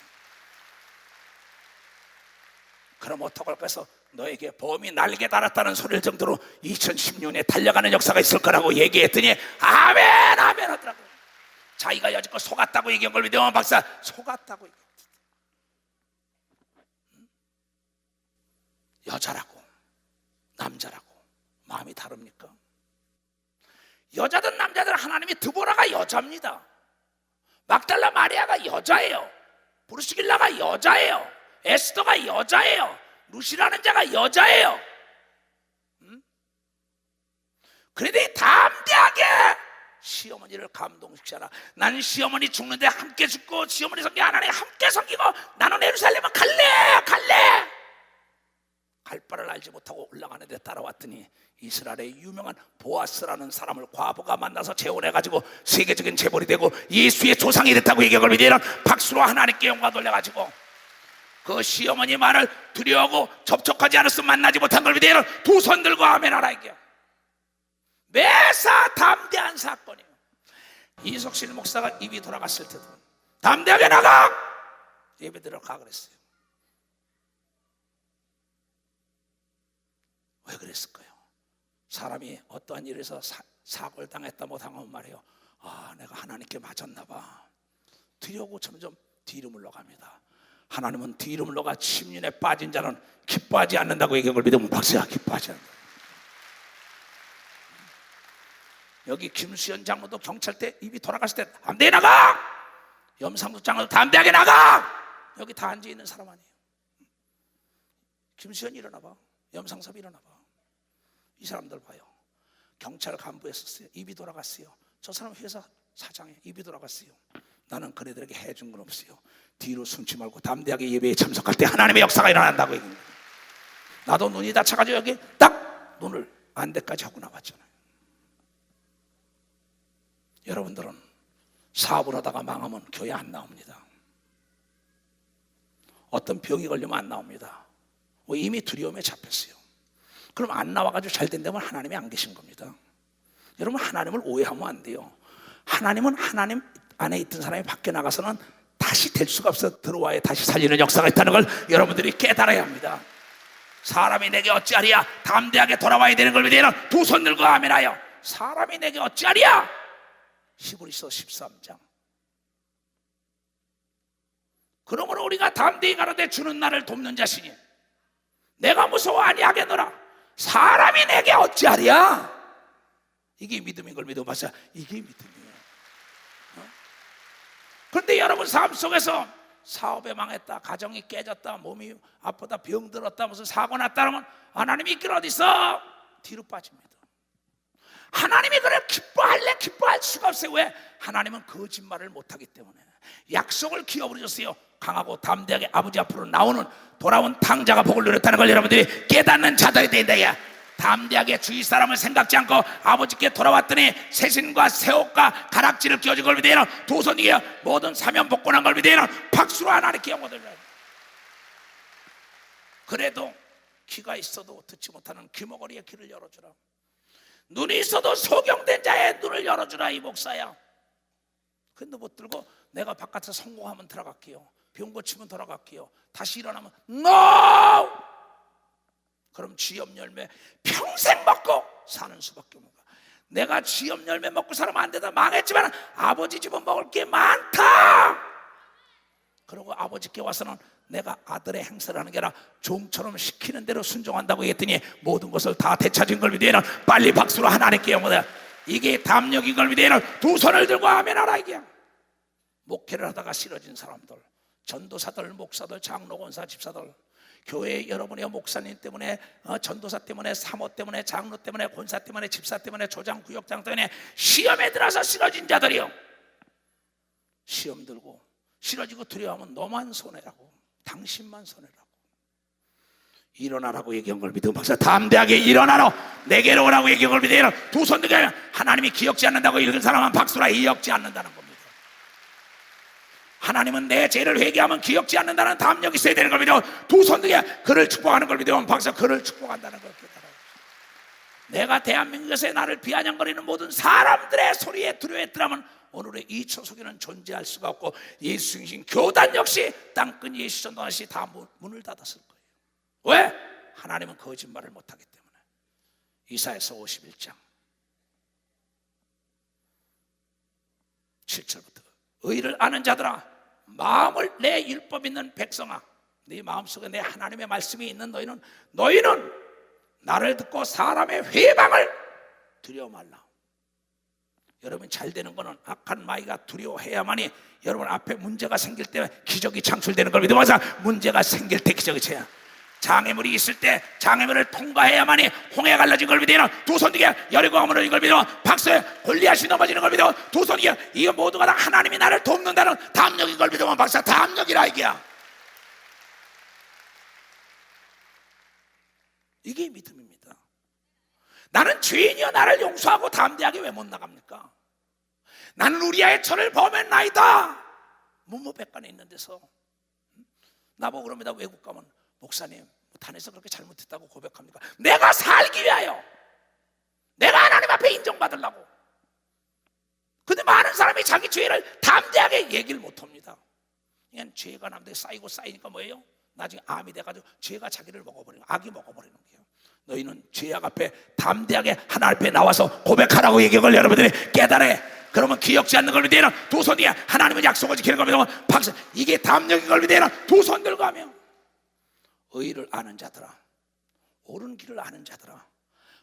그럼 어떡할 거해서 너에게 보험이 날개 달았다는 소리를 정도로 2016년에 달려가는 역사가 있을 거라고 얘기했더니 아멘 아멘 하더라고요. 자기가 여지껏 속았다고 얘기한 걸 믿으면 박사 속았다고 얘기했어요. 여자라고 남자라고 마음이 다릅니까? 여자든 남자든 하나님이 드보라가 여자입니다. 막달라 마리아가 여자예요. 브루스길라가 여자예요. 에스더가 여자예요. 루시라는 자가 여자예요. 그래도 담대하게 시어머니를 감동시켜라. 나는 시어머니 죽는데 함께 죽고 시어머니 섬기 하나님 함께 섬기고 나는 예루살렘을 갈래 갈 바를 알지 못하고 올라가는데 따라왔더니 이스라엘의 유명한 보아스라는 사람을 과부가 만나서 재혼해가지고 세계적인 재벌이 되고 예수의 조상이 됐다고 얘기한 걸 믿으면 박수로 하나님께 영광 돌려가지고 그 시어머니 말을 두려워하고 접촉하지 않았으면 만나지 못한 걸 믿으면 두 손 들고 아멘 하라 이게 매사 담대한 사건이에요. 이석실 목사가 입이 돌아갔을 때도 담대하게 나가 예배 들어가 그랬어요. 왜 그랬을까요? 사람이 어떠한 일에서 사고를 당했다 뭐 당하면 말이에요. 아 내가 하나님께 맞았나 봐. 두려고 점점 뒤로 물러갑니다. 하나님은 뒤로 물러가 침륜에 빠진 자는 기뻐하지 않는다고 얘기한 걸 믿으면 박수야. 기뻐하지 않는다. 여기 김수현 장로도 경찰대 입이 돌아갔을 때 담대히 나가. 염상수 장로도 담대하게 나가. 여기 다 앉아있는 사람 아니에요. 김수현이 일어나봐. 염상섭이 일어나봐. 이 사람들 봐요. 경찰 간부였었어요. 입이 돌아갔어요. 저 사람 회사 사장에 입이 돌아갔어요. 나는 그네들에게 해준 건 없어요. 뒤로 숨지 말고 담대하게 예배에 참석할 때 하나님의 역사가 일어난다고 얘기합니다. 나도 눈이 다쳐가지고 여기 딱 눈을 안대까지 하고 나왔잖아요. 여러분들은 사업을 하다가 망하면 교회 안 나옵니다. 어떤 병이 걸리면 안 나옵니다. 이미 두려움에 잡혔어요. 그럼 안 나와가지고 잘 된다면 하나님이 안 계신 겁니다. 여러분 하나님을 오해하면 안 돼요. 하나님은 하나님 안에 있던 사람이 밖에 나가서는 다시 될 수가 없어. 들어와야 다시 살리는 역사가 있다는 걸 여러분들이 깨달아야 합니다. 사람이 내게 어찌하리야. 담대하게 돌아와야 되는 걸 믿으면 두 손 들고 아멘하여. 사람이 내게 어찌하리야. 히브리서 13장. 그러므로 우리가 담대히 가로되 주는 나를 돕는 자시니 내가 무서워 아니하겠노라. 사람이 내게 어찌하랴. 이게 믿음인 걸 믿어 봤어요. 이게 믿음이에요. 그런데 여러분 삶 속에서 사업에 망했다, 가정이 깨졌다, 몸이 아프다, 병들었다, 무슨 사고 났다 그러면 하나님이 있길 어디 있어? 뒤로 빠집니다. 하나님이 그래 기뻐할래? 기뻐할 수가 없어요. 왜? 하나님은 거짓말을 못하기 때문에. 약속을 기어버리셨어요. 강하고 담대하게 아버지 앞으로 나오는 돌아온 탕자가 복을 누렸다는 걸 여러분들이 깨닫는 자들이 된다. 담대하게 주위 사람을 생각지 않고 아버지께 돌아왔더니 새신과 새옷과 가락지를 끼워준 걸 믿으면 두 손 위에 모든 사면 복권한 걸 믿으면 박수로 하나님께 영광 돌려요. 그래도 귀가 있어도 듣지 못하는 귀머거리의 귀를 열어주라. 눈이 있어도 소경된 자의 눈을 열어주라. 이 목사야. 근데 못 들고 내가 바깥에서 성공하면 들어갈게요, 병 고치면 돌아갈게요, 다시 일어나면 NO! 그럼 쥐염 열매 평생 먹고 사는 수밖에 없는 거야. 내가 쥐염 열매 먹고 살면 안 되다 망했지만 아버지 집은 먹을 게 많다. 그리고 아버지께 와서는 내가 아들의 행세를 하는 게 아니라 종처럼 시키는 대로 순종한다고 했더니 모든 것을 다 되찾은 걸 믿으면 빨리 박수로 하나님께 영광을. 이게 담력인 걸 믿으면 두 손을 들고 아멘하라. 이게 목회를 하다가 싫어진 사람들, 전도사들, 목사들, 장로, 권사, 집사들, 교회 여러분의 목사님 때문에, 전도사 때문에, 사모 때문에, 장로 때문에, 권사 때문에, 집사 때문에, 조장, 구역장 때문에 시험에 들어서 싫어진 자들이요, 시험 들고 싫어지고 두려워하면 너만 손해라고, 당신만 손해라고. 일어나라고 얘기한 걸 믿으면 박사, 담대하게 일어나라, 내게로 오라고 얘기한 걸 믿으면 두 손 들고 하나님이 기억지 않는다고 읽은 사람은 박수라. 기억지 않는다는 겁니다. 하나님은 내 죄를 회개하면 기억지 않는다는 담력이 있어야 되는 걸 믿어 두 손 들게 그를 축복하는 걸 믿으면 박사, 그를 축복한다는 걸 깨달아요. 내가 대한민국에서 나를 비아냥거리는 모든 사람들의 소리에 두려워했더라면 오늘의 이 초속에는 존재할 수가 없고 예수 중심 교단 역시 땅끝 예수 전도하는 시 다 문을 닫았을 거예요. 왜? 하나님은 거짓말을 못하기 때문에. 이사야서 51장 7절부터 의를 아는 자들아, 마음을 내 율법 있는 백성아, 네 마음속에 내 하나님의 말씀이 있는 너희는 나를 듣고 사람의 회방을 두려워 말라. 여러분 잘 되는 거는 악한 마귀가 두려워해야만이 여러분 앞에 문제가 생길 때 기적이 창출되는 걸 믿으면서 문제가 생길 때 기적이 쳐야. 장애물이 있을 때 장애물을 통과해야만이 홍해 갈라진 걸 믿으면 두 손 뒤에 여리고가 무너진 걸 믿으면 박수에 골리앗이 넘어지는 걸 믿으면 두 손 뒤에 이거 모두가 다 하나님이 나를 돕는다는 담력인 걸 믿으면 박수, 담력이라 이게야. 이게 믿음입니다. 나는 죄인이여 나를 용서하고 담대하게 왜 못 나갑니까? 나는 우리아의 천을 범했나이다. 문무백관에 있는 데서 나보고 그럽니다. 외국 가면 목사님 단에서 그렇게 잘못했다고 고백합니까? 내가 살기 위하여, 내가 하나님 앞에 인정받으려고. 근데 많은 사람이 자기 죄를 담대하게 얘기를 못합니다. 그냥 죄가 남들에게 쌓이고 쌓이니까 뭐예요? 나중에 암이 돼가지고 죄가 자기를 먹어버리는, 악이 먹어버리는 거예요. 너희는 죄악 앞에 담대하게 하나님 앞에 나와서 고백하라고 얘기를 여러분들이 깨달아. 그러면 기억지 않는 걸 믿으면 두 손 뒤에 하나님은 약속을 지키는 걸 믿으면 박수, 이게 담력인 걸 믿으면 두 손 들고 하면 의를 아는 자들아, 옳은 길을 아는 자들아,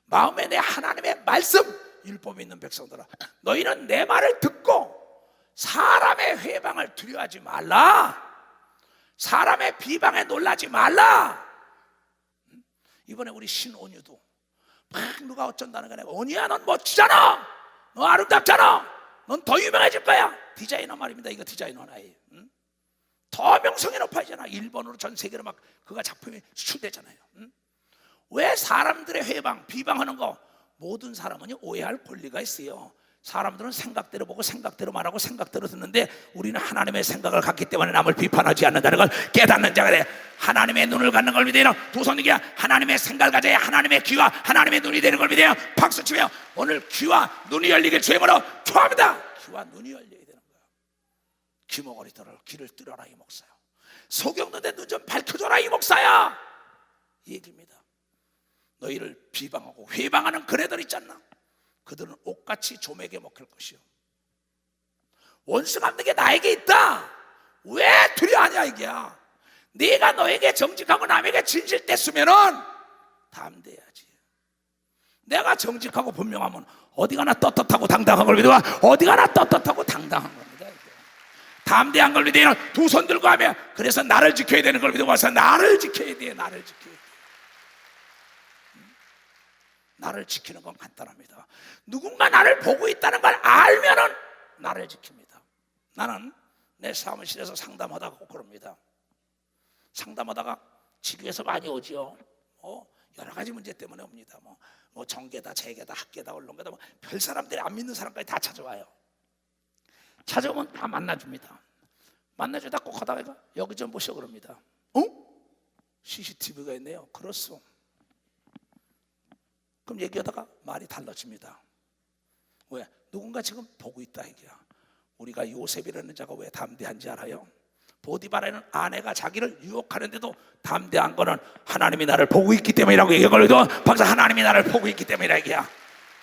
마음에 내 하나님의 말씀 율법이 있는 백성들아, 너희는 내 말을 듣고 사람의 회방을 두려워하지 말라. 사람의 비방에 놀라지 말라. 이번에 우리 신온유도 막 누가 어쩐다는 게 아니라, 온유야 넌 멋지잖아, 너 아름답잖아, 넌 더 유명해질 거야. 디자이너 말입니다. 이거 디자이너 나이. 더 명성이 높아지잖아. 일본으로 전 세계로 막 그가 작품이 수출되잖아요. 왜 사람들의 회방, 비방하는 거, 모든 사람은 오해할 권리가 있어요. 사람들은 생각대로 보고 생각대로 말하고 생각대로 듣는데 우리는 하나님의 생각을 갖기 때문에 남을 비판하지 않는다는 걸 깨닫는 자가 돼. 하나님의 눈을 갖는 걸 믿어요. 두 손이게 하나님의 생각을 가져야 하나님의 귀와 하나님의 눈이 되는 걸 믿어요. 박수치며 오늘 귀와 눈이 열리길 주님으로 축원합니다. 귀와 눈이 열려야 되는 거야. 귀머거리들을 귀를 뚫어라 이 목사야. 속이 없는데 눈 좀 밝혀줘라 이 목사야. 이 얘기입니다. 너희를 비방하고 회방하는 그네들 있잖아. 그들은 옷같이 조맥에 먹힐 것이요, 원수 갚는 게 나에게 있다. 왜 두려워하냐 이게야. 네가 너에게 정직하고 남에게 진실됐으면은 담대해야지. 내가 정직하고 분명하면 어디 가나 떳떳하고 당당한 걸 믿어봐. 어디 가나 떳떳하고 당당한 겁니다. 담대한 걸 믿어야 두 손 들고 하면, 그래서 나를 지켜야 되는 걸 믿어봐서 나를 지켜야 돼. 나를 지켜야 돼. 나를 지키는 건 간단합니다. 누군가 나를 보고 있다는 걸 알면은 나를 지킵니다. 나는 내 사무실에서 상담하다가 꼭 그럽니다. 상담하다가 지교에서 많이 오지요. 여러 가지 문제 때문에 옵니다. 뭐 정계다, 재계다, 학계다, 언론계다, 별 사람들이 안 믿는 사람까지 다 찾아와요. 찾아오면 다 만나줍니다. 만나주다 꼭 하다가 여기 좀 보셔 그럽니다. CCTV가 있네요. 그렇소. 그럼 얘기하다가 말이 달라집니다. 왜? 누군가 지금 보고 있다 얘기야. 우리가 요셉이라는 자가 왜 담대한지 알아요? 보디바라는 아내가 자기를 유혹하는데도 담대한 거는 하나님이 나를 보고 있기 때문이라고 얘기하거든요. 박사, 하나님이 나를 보고 있기 때문이라 얘기야.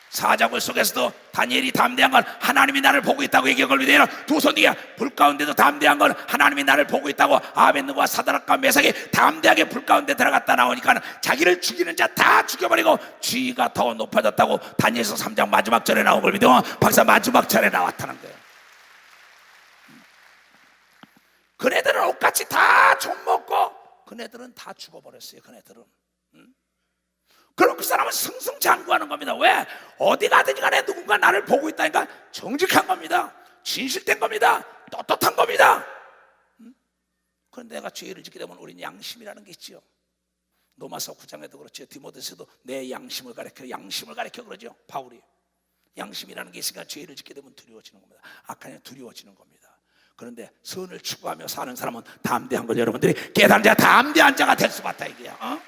사자굴 속에서도 다니엘이 담대한 건 하나님이 나를 보고 있다고 얘기하거든요. 두 손 뒤에 불 가운데도 담대한 건 하나님이 나를 보고 있다고. 아벤느고와 사드락과 메삭이 담대하게 불 가운데 들어갔다 나오니까 자기를 죽이는 자 다 죽여버리고 지위가 더 높아졌다고 다니엘서 3장 마지막 절에 나온 걸 믿어. 박사, 마지막 절에 나왔다는 거예요. 그네들은 옷같이 다 좀먹고 그네들은 다 죽어버렸어요. 그네들은. 그럼 그 사람은 승승장구하는 겁니다. 왜? 어디 가든지 간에 누군가 나를 보고 있다니까 정직한 겁니다. 진실된 겁니다. 떳떳한 겁니다. 그런데 내가 죄를 짓게 되면 우리는 양심이라는 게 있지요. 로마서 9장에도 그렇죠. 디모데서도 내 양심을 가르쳐 그러죠. 바울이. 양심이라는 게 있으니까 죄를 짓게 되면 두려워지는 겁니다. 악한 일 두려워지는 겁니다. 그런데 선을 추구하며 사는 사람은 담대한 걸 여러분들이 깨달은 자, 담대한 자가 될 수밖에 이게야.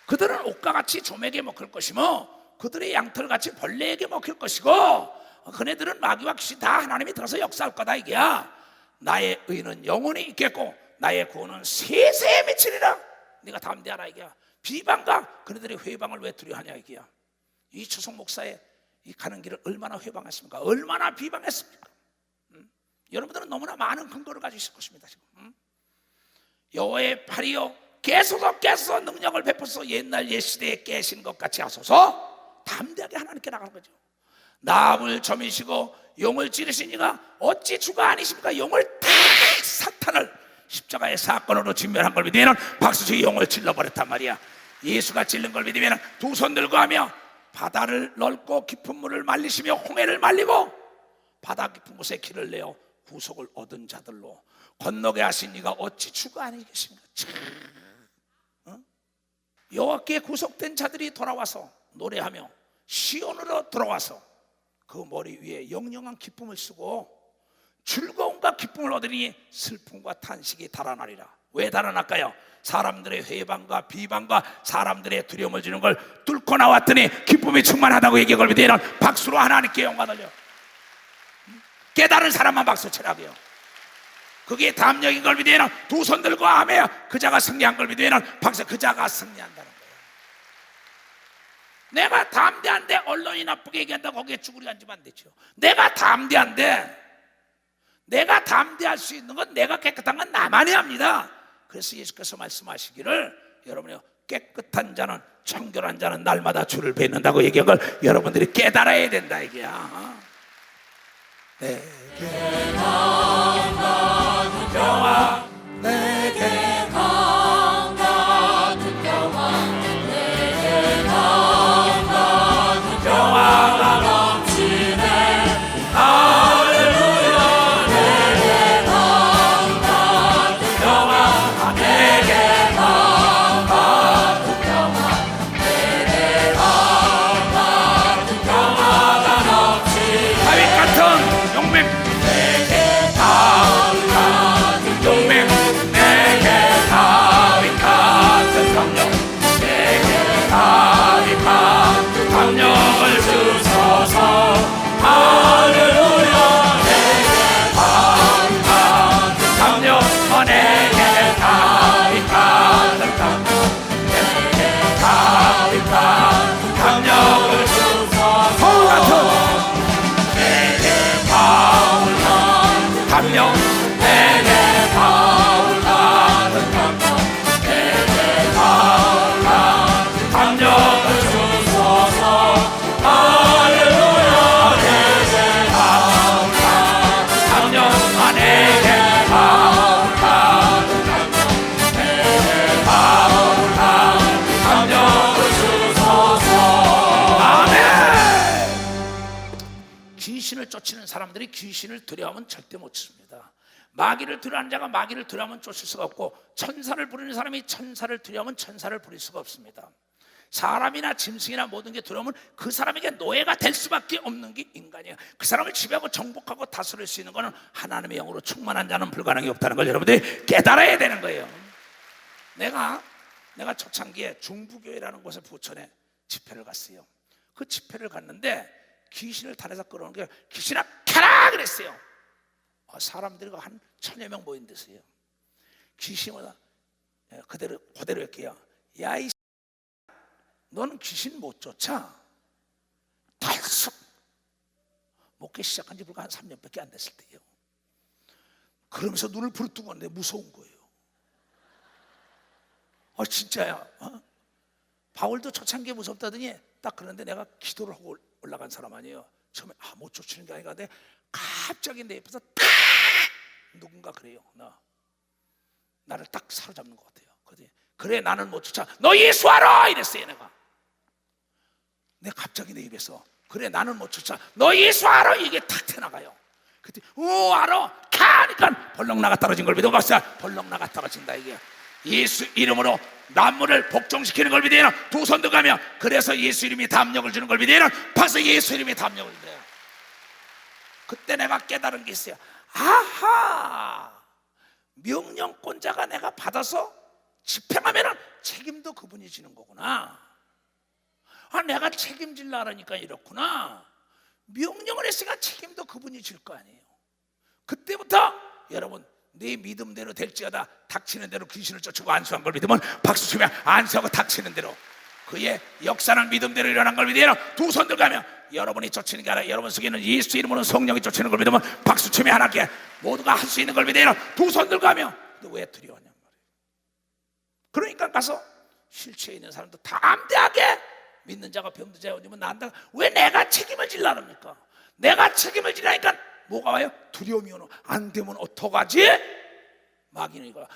그들은 옷과 같이 좀에게 먹힐 것이며 그들의 양털같이 벌레에게 먹힐 것이고 그네들은 마귀와 귀신 다 하나님이 들어서 역사할 거다 이게야. 나의 의는 영원히 있겠고 나의 구원은 세세에 미치리라. 네가 담대하라 이게야. 비방과 그네들의 회방을 왜 두려워하냐 이게야. 이 추석 목사의 이 가는 길을 얼마나 회방했습니까? 얼마나 비방했습니까? 여러분들은 너무나 많은 근거를 가지고 있을 것입니다. 지금 여호와의 팔이요 깨소서 능력을 베푸소 옛날 옛시대에 깨신 것 같이 하소서. 담대하게 하나님께 나가는 거죠. 나무를 점이시고 용을 찌르신 이가 어찌 주가 아니십니까? 용을 다 사탄을 십자가의 사건으로 진멸한 걸 믿으면 박수치 용을 찔러버렸단 말이야. 예수가 찔른 걸 믿으면 두 손 들고 하며 바다를 넓고 깊은 물을 말리시며 홍해를 말리고 바다 깊은 곳에 길을 내어 구속을 얻은 자들로 건너게 하신 이가 어찌 주가 아니겠습니까? 여호와께 구속된 자들이 돌아와서 노래하며 시온으로 돌아와서 그 머리 위에 영영한 기쁨을 쓰고 즐거움과 기쁨을 얻으니 슬픔과 탄식이 달아나리라. 왜 달아날까요? 사람들의 회방과 비방과 사람들의 두려움을 주는 걸 뚫고 나왔더니 기쁨이 충만하다고 얘기할 때는 박수로 하나님께 영광 돌려. 깨달은 사람만 박수 치라고요. 그게 담력인 걸 믿으면 두 손 들고 하며 그자가 승리한 걸 믿으면 박수, 그자가 승리한다는 거예요. 내가 담대한데 언론이 나쁘게 얘기한다고 거기에 쭈구리 앉으면 안 되죠. 내가 담대한데 내가 담대할 수 있는 건 내가 깨끗한 건 나만이 합니다. 그래서 예수께서 말씀하시기를 여러분이 깨끗한 자는 청결한 자는 날마다 주를 뵙는다고 얘기한 걸 여러분들이 깨달아야 된다 이게야. 내게 강가는 평화 내게 강가는 평화 내게 강가는 평화가 넘치네. 할렐루야. 내게 강가는 평화 내게 강가는 평화 내게 강가는 평화가 넘치네. 다윗 같은 용맹 내게 다윗 용맹 내게 다윗 같은 강력 내게 다윗 같은 강력을 주소서. 할렐루야. 내게 다윗 같은 강력 내게 다윗 같은 강력 내게 다윗 같은 강력을 주소서. 감령 내게 바울 같은 감격 내게 바울 같은 감격을 주소서. 할렐루야. 내게 바울 같은 감격 내게 바울 같은 감격 내게 바울 같은 감격을 주소서. 아멘. 귀신을 쫓는 사람들이 귀신을 두려워하면 절대 못 칩니다. 마귀를 두려워하는 자가 마귀를 두려워하면 쫓을 수가 없고 천사를 부르는 사람이 천사를 두려워하면 천사를 부릴 수가 없습니다. 사람이나 짐승이나 모든 게 두려우면 그 사람에게 노예가 될 수밖에 없는 게 인간이에요. 그 사람을 지배하고 정복하고 다스릴 수 있는 것은 하나님의 영으로 충만한 자는 불가능이 없다는 걸 여러분들이 깨달아야 되는 거예요. 내가 초창기에 중부교회라는 곳에 부천에 집회를 갔어요. 그 집회를 갔는데 귀신을 탈에서 끌어오는 게 귀신아 캬 하라 그랬어요. 사람들이 한 1000여 명 모인 데서요. 귀신을 그대로 할게요. 야, 이 너는 귀신 못 쫓아. 덜썩 목회 시작한 지 불과 한 3년밖에 안 됐을 때요. 그러면서 눈을 부릅뜨고 왔는데 무서운 거예요. 진짜야. 바울도 초창기에 무섭다더니 딱 그런데 내가 기도를 하고 올라간 사람 아니에요. 처음에 못 쫓치는 게 아니라 근데 갑자기 내 옆에서 딱 누군가 그래요. 나를 딱 사로잡는 것 같아요. 그래 나는 못 쫓아. 너 예수 알아? 이랬어요. 내가 갑자기 내 입에서 그래 나는 못 쫓아. 너 예수 알아? 이게 탁 튀어나가요. 그때 알아. 가니까 벌렁 나가 떨어진 걸 믿어봤어요. 벌렁 나가 떨어진다 이게. 예수 이름으로 만물을 복종시키는 걸 믿어요. 두 손 들어가며 그래서 예수 이름이 담력을 주는 걸 믿어요. 박수. 예수 이름이 담력을 줘요. 그때 내가 깨달은 게 있어요. 아하, 명령권자가 내가 받아서 집행하면 책임도 그분이 지는 거구나. 내가 책임질라 하니까 이렇구나. 명령을 했으니까 책임도 그분이 질 거 아니에요. 그때부터 여러분 내 믿음대로 될지어다. 닥치는 대로 귀신을 쫓고 안수한 걸 믿으면 박수 치며 안수하고 닥치는 대로 그의 역사는 믿음대로 일어난 걸 믿어요. 두 손 들어가며 여러분이 쫓치는 게 아니라 여러분 속에는 예수 이름으로 성령이 쫓치는 걸 믿으면 박수 치며 하나님께 모두가 할 수 있는 걸 믿어요. 두 손 들어가며 너 왜 두려워하냐 말이에요. 그러니까 가서 실체에 있는 사람도 담대하게 믿는 자가 병든 자에 오면 난다. 왜 내가 책임을 질라 합니까? 내가 책임을 지라니까 뭐가 와요? 두려움이 오노. 안 되면 어떡하지? 마귀는 이거.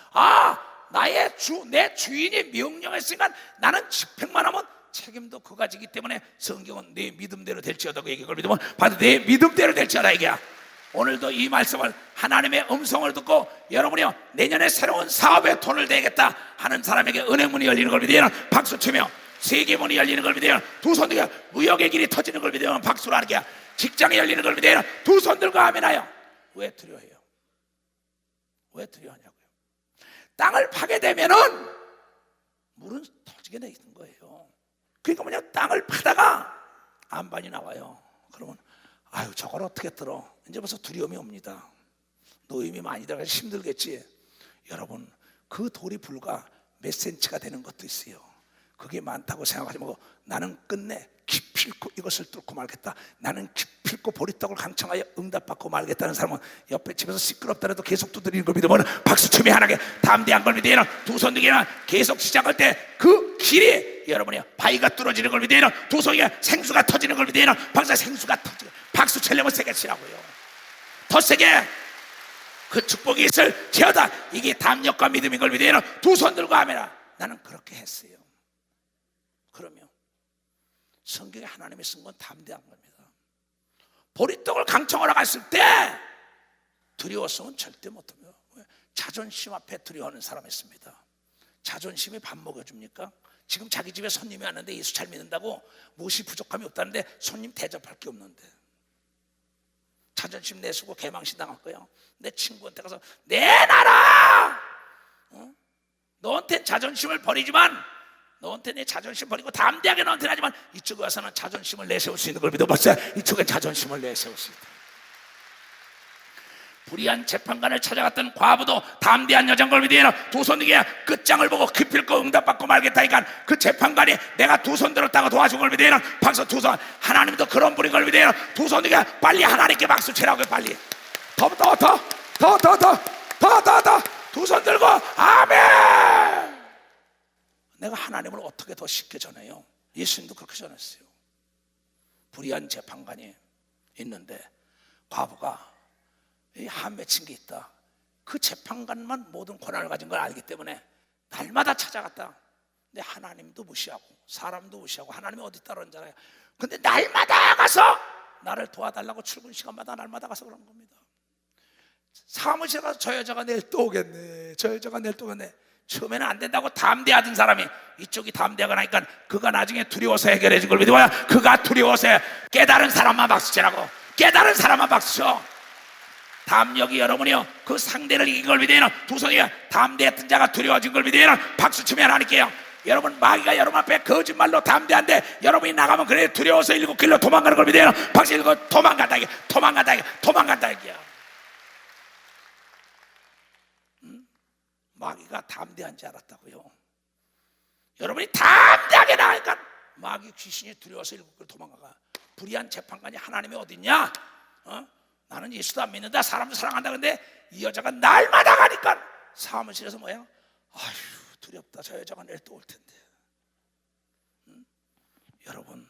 내 주인이 명령했으니까 나는 집행만 하면 책임도 그 가지기 때문에 성경은 내 믿음대로 될지어다 그 얘기 걸 믿으면 바로 내 믿음대로 될지어다 얘기야. 오늘도 이 말씀을 하나님의 음성을 듣고 여러분이요 내년에 새로운 사업에 돈을 내겠다 하는 사람에게 은행문이 열리는 걸 믿어요. 박수 치며 세계문이 열리는 걸 믿어요. 두 손 들고 무역의 길이 터지는 걸 믿어요. 박수로 하는 게 직장이 열리는 걸 믿어요. 두 손 들고 아멘하여. 왜 두려워해요? 왜 두려워하냐고요? 땅을 파게 되면은 물은 터지게 돼 있는 거예요. 그러니까 뭐냐, 땅을 파다가 안반이 나와요. 그러면 저걸 어떻게 들어? 이제 벌써 두려움이 옵니다. 노임이 많이 들어가서 힘들겠지. 여러분 그 돌이 불과 몇 센치가 되는 것도 있어요. 그게 많다고 생각하지 말고 나는 끝내 기필코 이것을 뚫고 말겠다. 나는 기필코 보리떡을 강청하여 응답받고 말겠다는 사람은 옆에 집에서 시끄럽더라도 계속 두드리는 걸 믿으면 박수치며 하나게 담대한 걸 믿어요. 두 손 들기나 계속 시작할 때 그 길이 여러분이 바위가 뚫어지는 걸 믿어요. 두 손이 생수가 터지는 걸 믿어요. 박수 생수가 터지고 박수 치려면 세게 치라고요. 더 세게 그 축복이 있을 지어다. 이게 담력과 믿음인 걸 믿어요. 두 손 들고 하면 나는 그렇게 했어요. 그러면 성경에 하나님이 쓴 건 담대한 겁니다. 보리떡을 강청하러 갔을 때 두려웠으면 절대 못합니다. 자존심 앞에 두려워하는 사람이 있습니다. 자존심이 밥 먹여줍니까? 지금 자기 집에 손님이 왔는데 예수 잘 믿는다고 무엇이 부족함이 없다는데 손님 대접할 게 없는데 자존심 내수고 개망신 당할 거예요. 내 친구한테 가서 내놔라! 너한테 자존심을 버리지만 너한테 내 자존심 버리고 담대하게 너한테 하지만 이쪽에 와서는 자존심을 내세울 수 있는 걸 믿어봤어요. 이쪽엔 자존심을 내세울 수 있다. 불의한 재판관을 찾아갔던 과부도 담대한 여자인 걸 믿어요. 두 손 들게 끝장을 보고 기필코 응답받고 말겠다니까 그 재판관이 내가 두 손 들었다고 도와준 걸 믿어요. 박수 두 손. 하나님도 그런 분인 걸 믿어요. 두 손 들게 빨리 하나님께 박수 치라고요. 빨리 더 두 손 들고 아멘. 내가 하나님을 어떻게 더 쉽게 전해요? 예수님도 그렇게 전했어요. 불의한 재판관이 있는데 과부가 한 맺힌 게 있다. 그 재판관만 모든 권한을 가진 걸 알기 때문에 날마다 찾아갔다. 근데 하나님도 무시하고 사람도 무시하고 하나님이 어디 있다 그런 줄 알아요. 근데 날마다 가서 나를 도와달라고 출근 시간마다 날마다 가서 그런 겁니다. 사무실에 가서 저 여자가 내일 또 오겠네, 저 여자가 내일 또 오겠네. 처음에는 안 된다고 담대하던 사람이 이쪽이 담대하고 나니까 그가 나중에 두려워서 해결해 준 걸 믿어봐야. 그가 두려워서 깨달은 사람만 박수치라고. 깨달은 사람만 박수쳐. 담력이 여러분이요 그 상대를 이긴 걸 믿어요. 두 손이 담대했던 자가 두려워진 걸 믿어요. 박수치면 하나님께요 여러분 마귀가 여러분 앞에 거짓말로 담대한데 여러분이 나가면 그래 두려워서 일곱 길로 도망가는 걸 믿어요. 박수 이거 도망간다 이게 도망간다 이게 도망간다 이게야. 마귀가 담대한지 알았다고요. 여러분이 담대하게 나가니까 마귀 귀신이 두려워서 일곱 길로 도망가가. 불의한 재판관이 하나님이 어딨냐? 나는 예수도 안 믿는다 사람도 사랑한다. 근데 이 여자가 날마다 가니까 사무실에서 뭐야? 아휴 두렵다. 저 여자가 내일 또 올 텐데. 여러분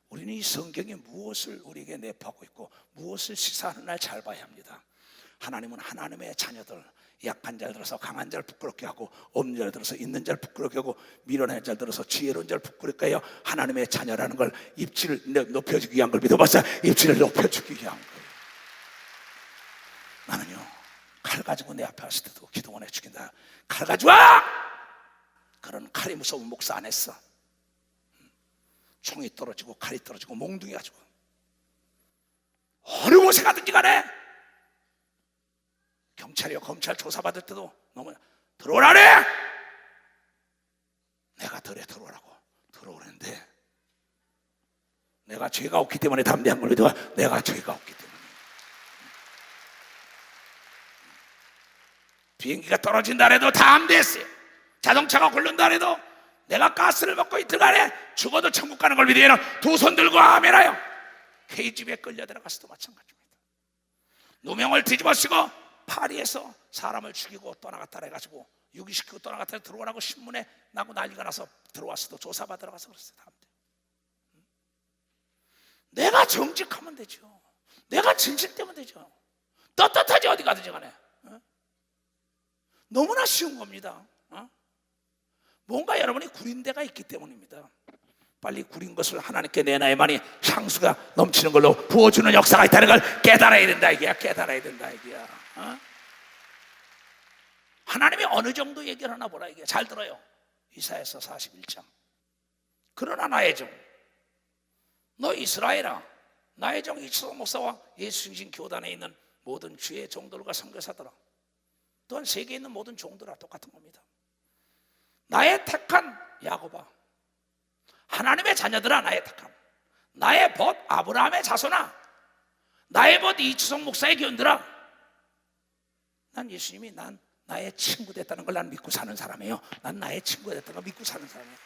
우리는 이 성경이 무엇을 우리에게 내포하고 있고 무엇을 시사하는 날 잘 봐야 합니다. 하나님은 하나님의 자녀들 약한 자를 들어서 강한 자를 부끄럽게 하고 없는 자를 들어서 있는 자를 부끄럽게 하고 미련한 자를 들어서 지혜로운 자를 부끄럽게 해요. 하나님의 자녀라는 걸 입지를 높여주기 위한 걸 믿어봤어요. 입지를 높여주기 위한 거예요. 나는요 칼 가지고 내 앞에 왔을 때도 기도원에 죽인다. 칼 가져와! 그런 칼이 무서운 목사 안 했어. 총이 떨어지고 칼이 떨어지고 몽둥이 가지고 어느 곳에 가든지 간에 경찰이요 검찰 조사받을 때도 너무 들어오라래. 내가 들어오라고 들어오는데 내가 죄가 없기 때문에 담대한 걸 믿어. 내가 죄가 없기 때문에. 비행기가 떨어진다 해도 담대했어요. 자동차가 굴른다 해도 내가 가스를 먹고 이틀간에 죽어도 천국 가는 걸 믿어요. 두 손 들고 아멘하여. KGB에 끌려 들어가서도 마찬가지입니다. 누명을 뒤집어 쓰고 파리에서 사람을 죽이고 떠나갔다 해가지고 유기시키고 떠나갔다 들어오라고 신문에 나고 난리가 나서 들어왔어도 조사받으러 가서 그랬어요. 담대. 내가 정직하면 되죠. 내가 진실되면 되죠. 떳떳하지 어디 가든지 간에. 너무나 쉬운 겁니다. 뭔가 여러분이 구린 데가 있기 때문입니다. 빨리 구린 것을 하나님께 내놔야만이 향수가 넘치는 걸로 부어주는 역사가 있다는 걸 깨달아야 된다 이게야. 깨달아야 된다 이게야. 하나님이 어느 정도 얘기를 하나 보라 이게. 잘 들어요. 이사야서 41장. 그러나 나의 종 너 이스라엘아 나의 종 이치성 목사와 예수 중심 교단에 있는 모든 주의 종들과 선교사들아 또한 세계에 있는 모든 종들아 똑같은 겁니다. 나의 택한 야곱아 하나님의 자녀들아 나의 택한 나의 벗 아브라함의 자손아 나의 벗 이치성 목사의 교인들아 난 예수님이 난 나의 친구 됐다는 걸 난 믿고 사는 사람이에요. 난 나의 친구가 됐다는 걸 믿고 사는 사람이에요.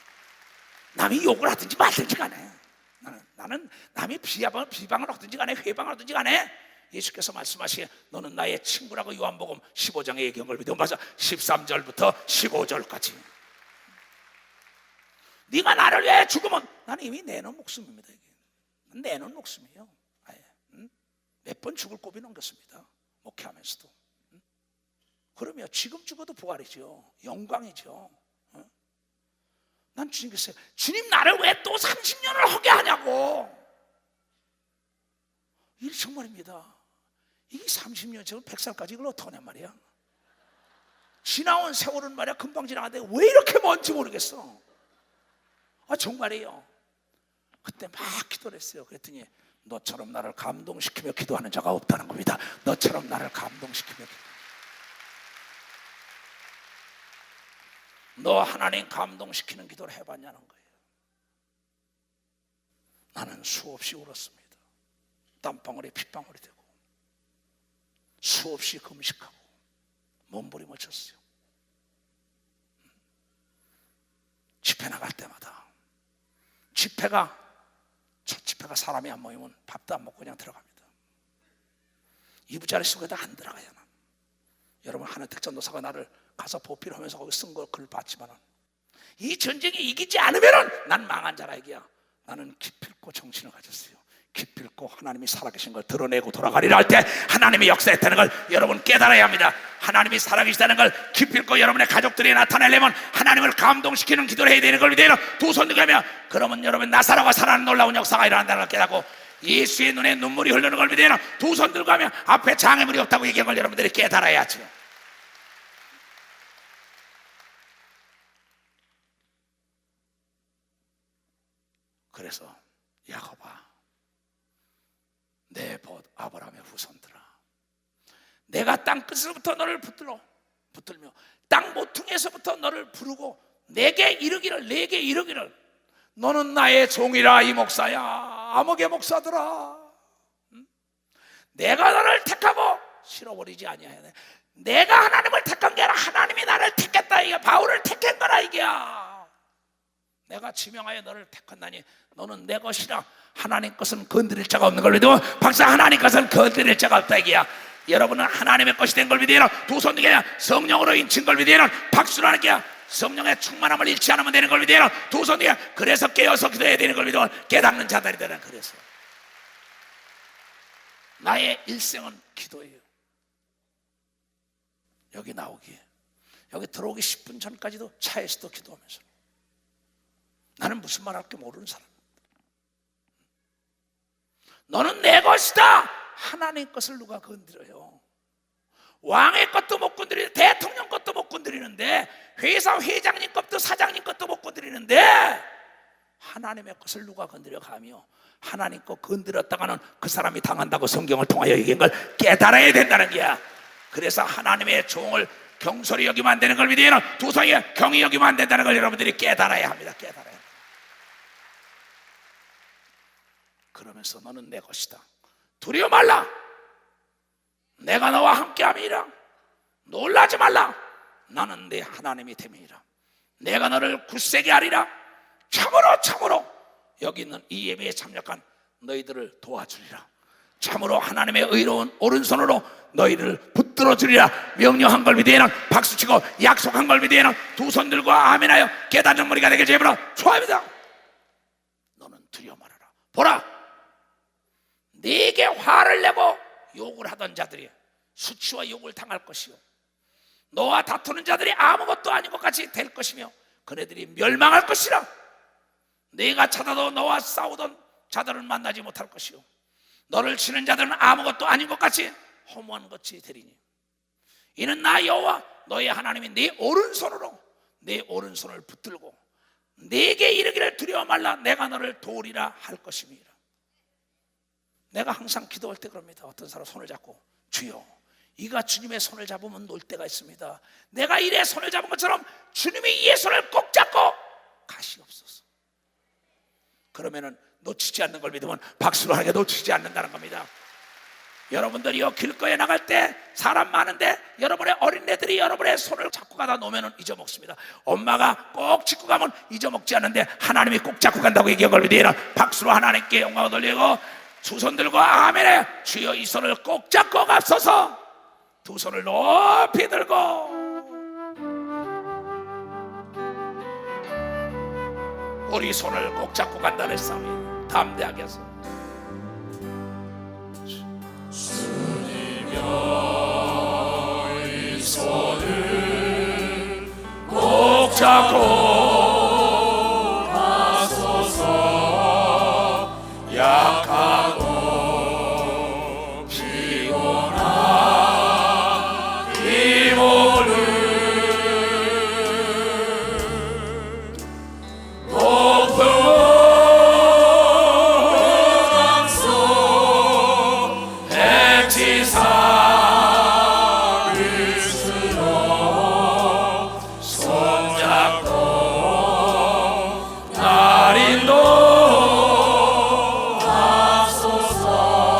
남이 욕을 하든지 말든지 간에 나는 남이 비방을 하든지 간에 회방을 하든지 간에 예수께서 말씀하시기에 너는 나의 친구라고 요한복음 15장에 얘기한 걸 믿어. 맞아. 13절부터 15절까지 네가 나를 위해 죽으면 나는 이미 내놓은 목숨입니다. 이게. 내놓은 목숨이에요. 몇 번 죽을 고비 넘겼습니다. 목회하면서도. 그러면 지금 죽어도 부활이죠. 영광이죠. 난 주님께서 주님 나를 왜 또 30년을 하게 하냐고. 이게 정말입니다. 이게 30년 지금 100살까지 이걸 어떡하냐 말이야. 지나온 세월은 말이야 금방 지나가는데 왜 이렇게 먼지 모르겠어. 정말이에요. 그때 막 기도를 했어요. 그랬더니 너처럼 나를 감동시키며 기도하는 자가 없다는 겁니다. 너처럼 나를 감동시키며 너 하나님 감동시키는 기도를 해봤냐는 거예요. 나는 수없이 울었습니다. 땀방울에 핏방울이 되고 수없이 금식하고 몸부림을 쳤어요. 집회 나갈 때마다 첫 집회가 사람이 안 모이면 밥도 안 먹고 그냥 들어갑니다. 이부자리 속에다 안 들어가요. 난. 여러분 한혜택 전도사가 나를 가서 보필을 하면서 거기 쓴 거 글 봤지만 이 전쟁이 이기지 않으면 난 망한 자라 이게야. 나는 기필코 정신을 가졌어요. 기필코 하나님이 살아계신 걸 드러내고 돌아가리라 할 때 하나님이 역사했다는 걸 여러분 깨달아야 합니다. 하나님이 살아계시다는 걸 기필코 여러분의 가족들이 나타내려면 하나님을 감동시키는 기도를 해야 되는 걸 믿어요. 두 손 들고 하면 그러면 여러분 나사로가 살아나는 놀라운 역사가 일어난다는 걸 깨닫고 예수의 눈에 눈물이 흐르는 걸 믿어요. 두 손 들고 하면 앞에 장애물이 없다고 얘기한 걸 여러분들이 깨달아야죠. 그래서 야곱아 내 벗 아브라함의 후손들아 내가 땅끝으로부터 너를 붙들며 땅 모퉁이에서부터 너를 부르고 내게 이르기를 너는 나의 종이라 이 목사야. 암흑의 목사들아, 내가 너를 택하고 실어버리지 아니하여. 내가 하나님을 택한 게 아니라 하나님이 나를 택했다. 이게 바울을 택한 거라. 이게야. 내가 지명하여 너를 택한다니 너는 내 것이라. 하나님 것은 건드릴 자가 없는 걸 믿어. 박사, 하나님 것은 건드릴 자가 없다. 이게야. 여러분은 하나님의 것이 된 걸 믿어야. 두 손 등에 성령으로 인친 걸 믿어야. 박수라는 게야. 성령의 충만함을 잃지 않으면 되는 걸 믿어야. 두 손 등에 그래서 깨어서 기도해야 되는 걸 믿어. 깨닫는 자들이 되는. 그래서 나의 일생은 기도예요. 여기 나오기에, 여기 들어오기 10분 전까지도 차에서도 기도하면서, 나는 무슨 말 할게 모르는 사람. 너는 내 것이다. 하나님 것을 누가 건드려요? 왕의 것도 못 건드리는데, 대통령 것도 못 건드리는데, 회사 회장님 것도 사장님 것도 못 건드리는데 하나님의 것을 누가 건드려 가며, 하나님 것 건드렸다가는 그 사람이 당한다고 성경을 통하여 얘기한 걸 깨달아야 된다는 거야. 그래서 하나님의 종을 경솔히 여기면 안 되는 걸 믿어요. 두 손에 경히 여기면 안 된다는 걸 여러분들이 깨달아야 합니다. 깨달아야 합니다. 그러면서 너는 내 것이다. 두려워 말라. 내가 너와 함께함이라. 놀라지 말라. 나는 내 하나님이 됨이라. 내가 너를 굳세게 하리라. 참으로 여기 있는 이 예배에 참여한 너희들을 도와주리라. 참으로 하나님의 의로운 오른손으로 너희를 붙들어 주리라. 명령한 걸 믿으에는 박수치고, 약속한 걸 믿으에는 두 손 들고 아멘하여 깨닫는 머리가 되길 제부로 축원합니다. 너는 두려워 말아라. 보라, 네게 화를 내고 욕을 하던 자들이 수치와 욕을 당할 것이요, 너와 다투는 자들이 아무것도 아닌 것 같이 될 것이며 그네들이 멸망할 것이라. 네가 찾아도 너와 싸우던 자들은 만나지 못할 것이요, 너를 치는 자들은 아무것도 아닌 것 같이 허무한 것이 되리니, 이는 나 여호와 너의 하나님이 네 오른손을 붙들고 네게 이르기를 두려워 말라. 내가 너를 도우리라 할 것임이라. 내가 항상 기도할 때 그럽니다. 어떤 사람 손을 잡고, 주여, 이가 주님의 손을 잡으면 놀 때가 있습니다. 내가 이래 손을 잡은 것처럼 주님이 이의 손을 꼭 잡고 가시옵소서. 그러면은 놓치지 않는 걸 믿으면 박수로 하게 놓치지 않는다는 겁니다. 여러분들이요, 길거리에 나갈 때 사람 많은데 여러분의 어린애들이 여러분의 손을 잡고 가다 놓으면 잊어먹습니다. 엄마가 꼭 짚고 가면 잊어먹지 않는데 하나님이 꼭 잡고 간다고 얘기한 걸 믿으라. 박수로 하나님께 영광을 돌리고 두 손 들고 아멘해. 주여, 이 손을 꼭 잡고 갑소서. 두 손을 높이 들고 우리 손을 꼭 잡고 간다는 싸움이 담대하게 해서 주님여 이 손을 꼭 잡고 가소서. 약하고 피곤한 이 몸을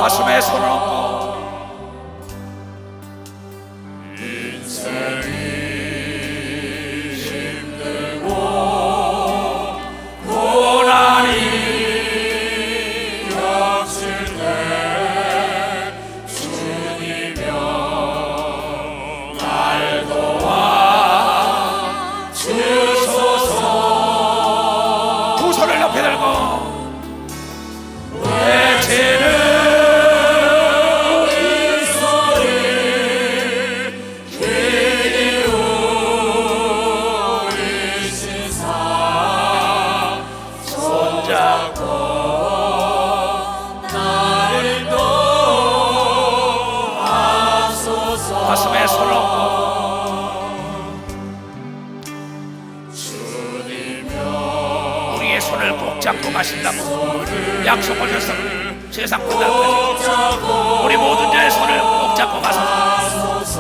가슴에 손을 얹고 인생이 힘들고 고난이 겹칠 때 주님여 날 도와 주소서. 두 손을 높이 들고 내 죄는 가슴에 손을 얹고 우리의 손을 꼭 잡고 가신다고 약속하셨어. 세상 끝날까지 우리 모든 자의 손을 꼭 잡고 가소서.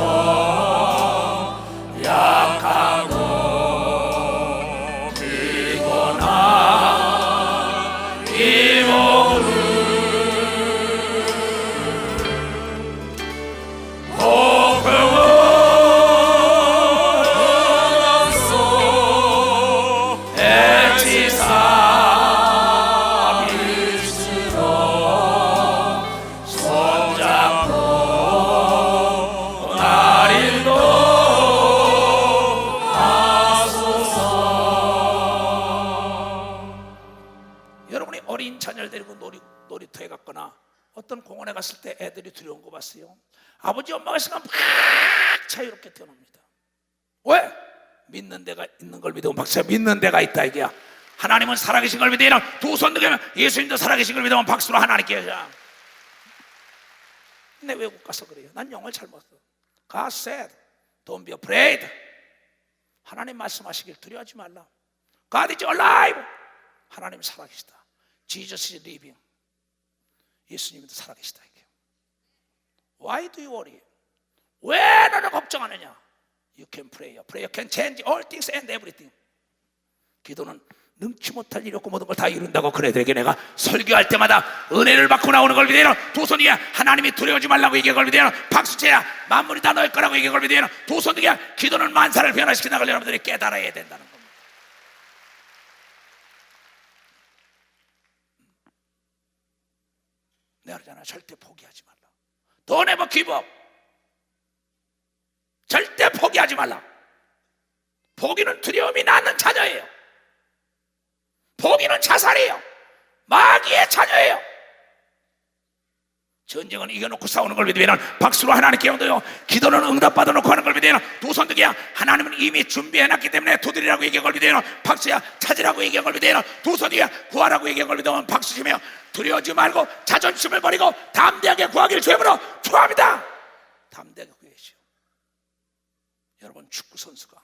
약하고 나갔을 때 애들이 두려운 거 봤어요? 아버지 엄마가 있으면 막 자유롭게 태어납니다. 왜? 믿는 데가 있는 걸 믿으면 박수야. 믿는 데가 있다 이게야. 하나님은 살아계신 걸 믿으면 두 손 들면 예수님도 살아계신 걸 믿으면 박수로 하나님께 하자. 근데 외국 가서 그래요. 난 영어를 잘 못써. God said, don't be afraid. 하나님 말씀하시길 두려워하지 말라. God is alive. 하나님 살아계시다. Jesus is living. 예수님도 살아계시다 이게. Why do you worry? 왜 너는 걱정하느냐? You can pray. Prayer can change all things and everything. 기도는 능치 못할 일 없고 모든 걸 다 이룬다고. 그래 되게 내가 설교할 때마다 은혜를 받고 나오는 걸 믿어요. 두 손 위에 하나님이 두려워하지 말라고 얘기한 걸 믿어요. 박수쳐야 만물이 다 너의 거라고 얘기한 걸 믿어요. 두 손 위에 기도는 만사를 변화시키는 걸 여러분들이 깨달아야 된다는 겁니다. 내가 그러잖아. 절대 포기하지 말라. Don't ever give up. 절대 포기하지 말라. 포기는 두려움이 낳는 자녀예요. 포기는 자살이에요. 마귀의 자녀예요. 전쟁은 이겨놓고 싸우는 걸 믿으면 박수로 하나님께 영도요. 기도는 응답받아 놓고 하는 걸 믿으면 두 손 들기야. 하나님은 이미 준비해놨기 때문에 두드리라고 얘기한 걸 믿으면 박수야. 찾으라고 얘기한 걸 믿으면 두 손 뒤에 구하라고 얘기한 걸 믿으면 박수치며 두려워하지 말고 자존심을 버리고 담대하게 구하기를 주님으로 축원합니다. 담대하게 구해야죠. 여러분 축구 선수가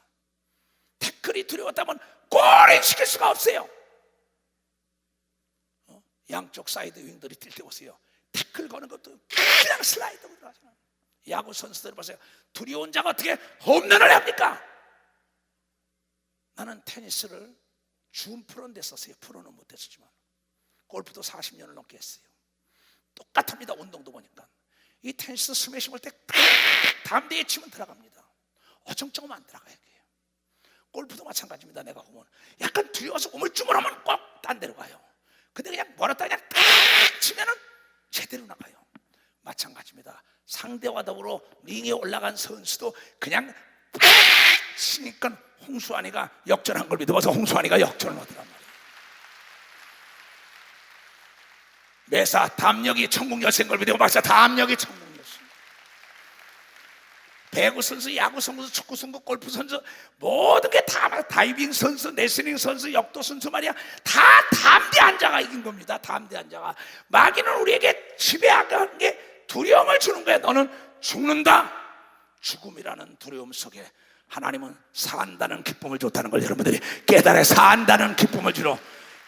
태클이 두려웠다면 골을 시킬 수가 없어요. 양쪽 사이드 윙들이 뛸 때 보세요. 태클 거는 것도 그냥 슬라이드로 들어가잖아요. 야구 선수들 보세요. 두려운 자가 어떻게 홈런을 합니까? 나는 테니스를 준 프로는 됐었어요. 프로는 못했었지만 골프도 40년을 넘게 했어요. 똑같습니다. 운동도 보니까 이 테니스 스매시 볼 때 담대히 치면 들어갑니다. 어정쩡하면 안 들어가요. 골프도 마찬가지입니다. 내가 보면 약간 두려워서 우물쭈물하면 꼭 딴 데로 가요. 근데 그냥 멀었다 그냥 딱 치면은 제대로 나가요. 마찬가지입니다. 상대와 더불어 링에 올라간 선수도 그냥 딱 치니까 홍수환이가 역전한 걸 믿어봐서 홍수환이가 역전을 하더란 말이에요. 매사 담력이 천국 열쇠인 걸 믿으면 박사 담력이 천국 열쇠. 배구 선수, 야구 선수, 축구 선수, 골프 선수 모든 게 다 다이빙 선수, 레슬링 선수, 역도 선수 말이야. 다 담대한 자가 이긴 겁니다. 담대한 자가. 마귀는 우리에게 지배하는 게 두려움을 주는 거야. 너는 죽는다. 죽음이라는 두려움 속에 하나님은 산다는 기쁨을 줬다는 걸 여러분들이 깨달아. 산다는 기쁨을 주러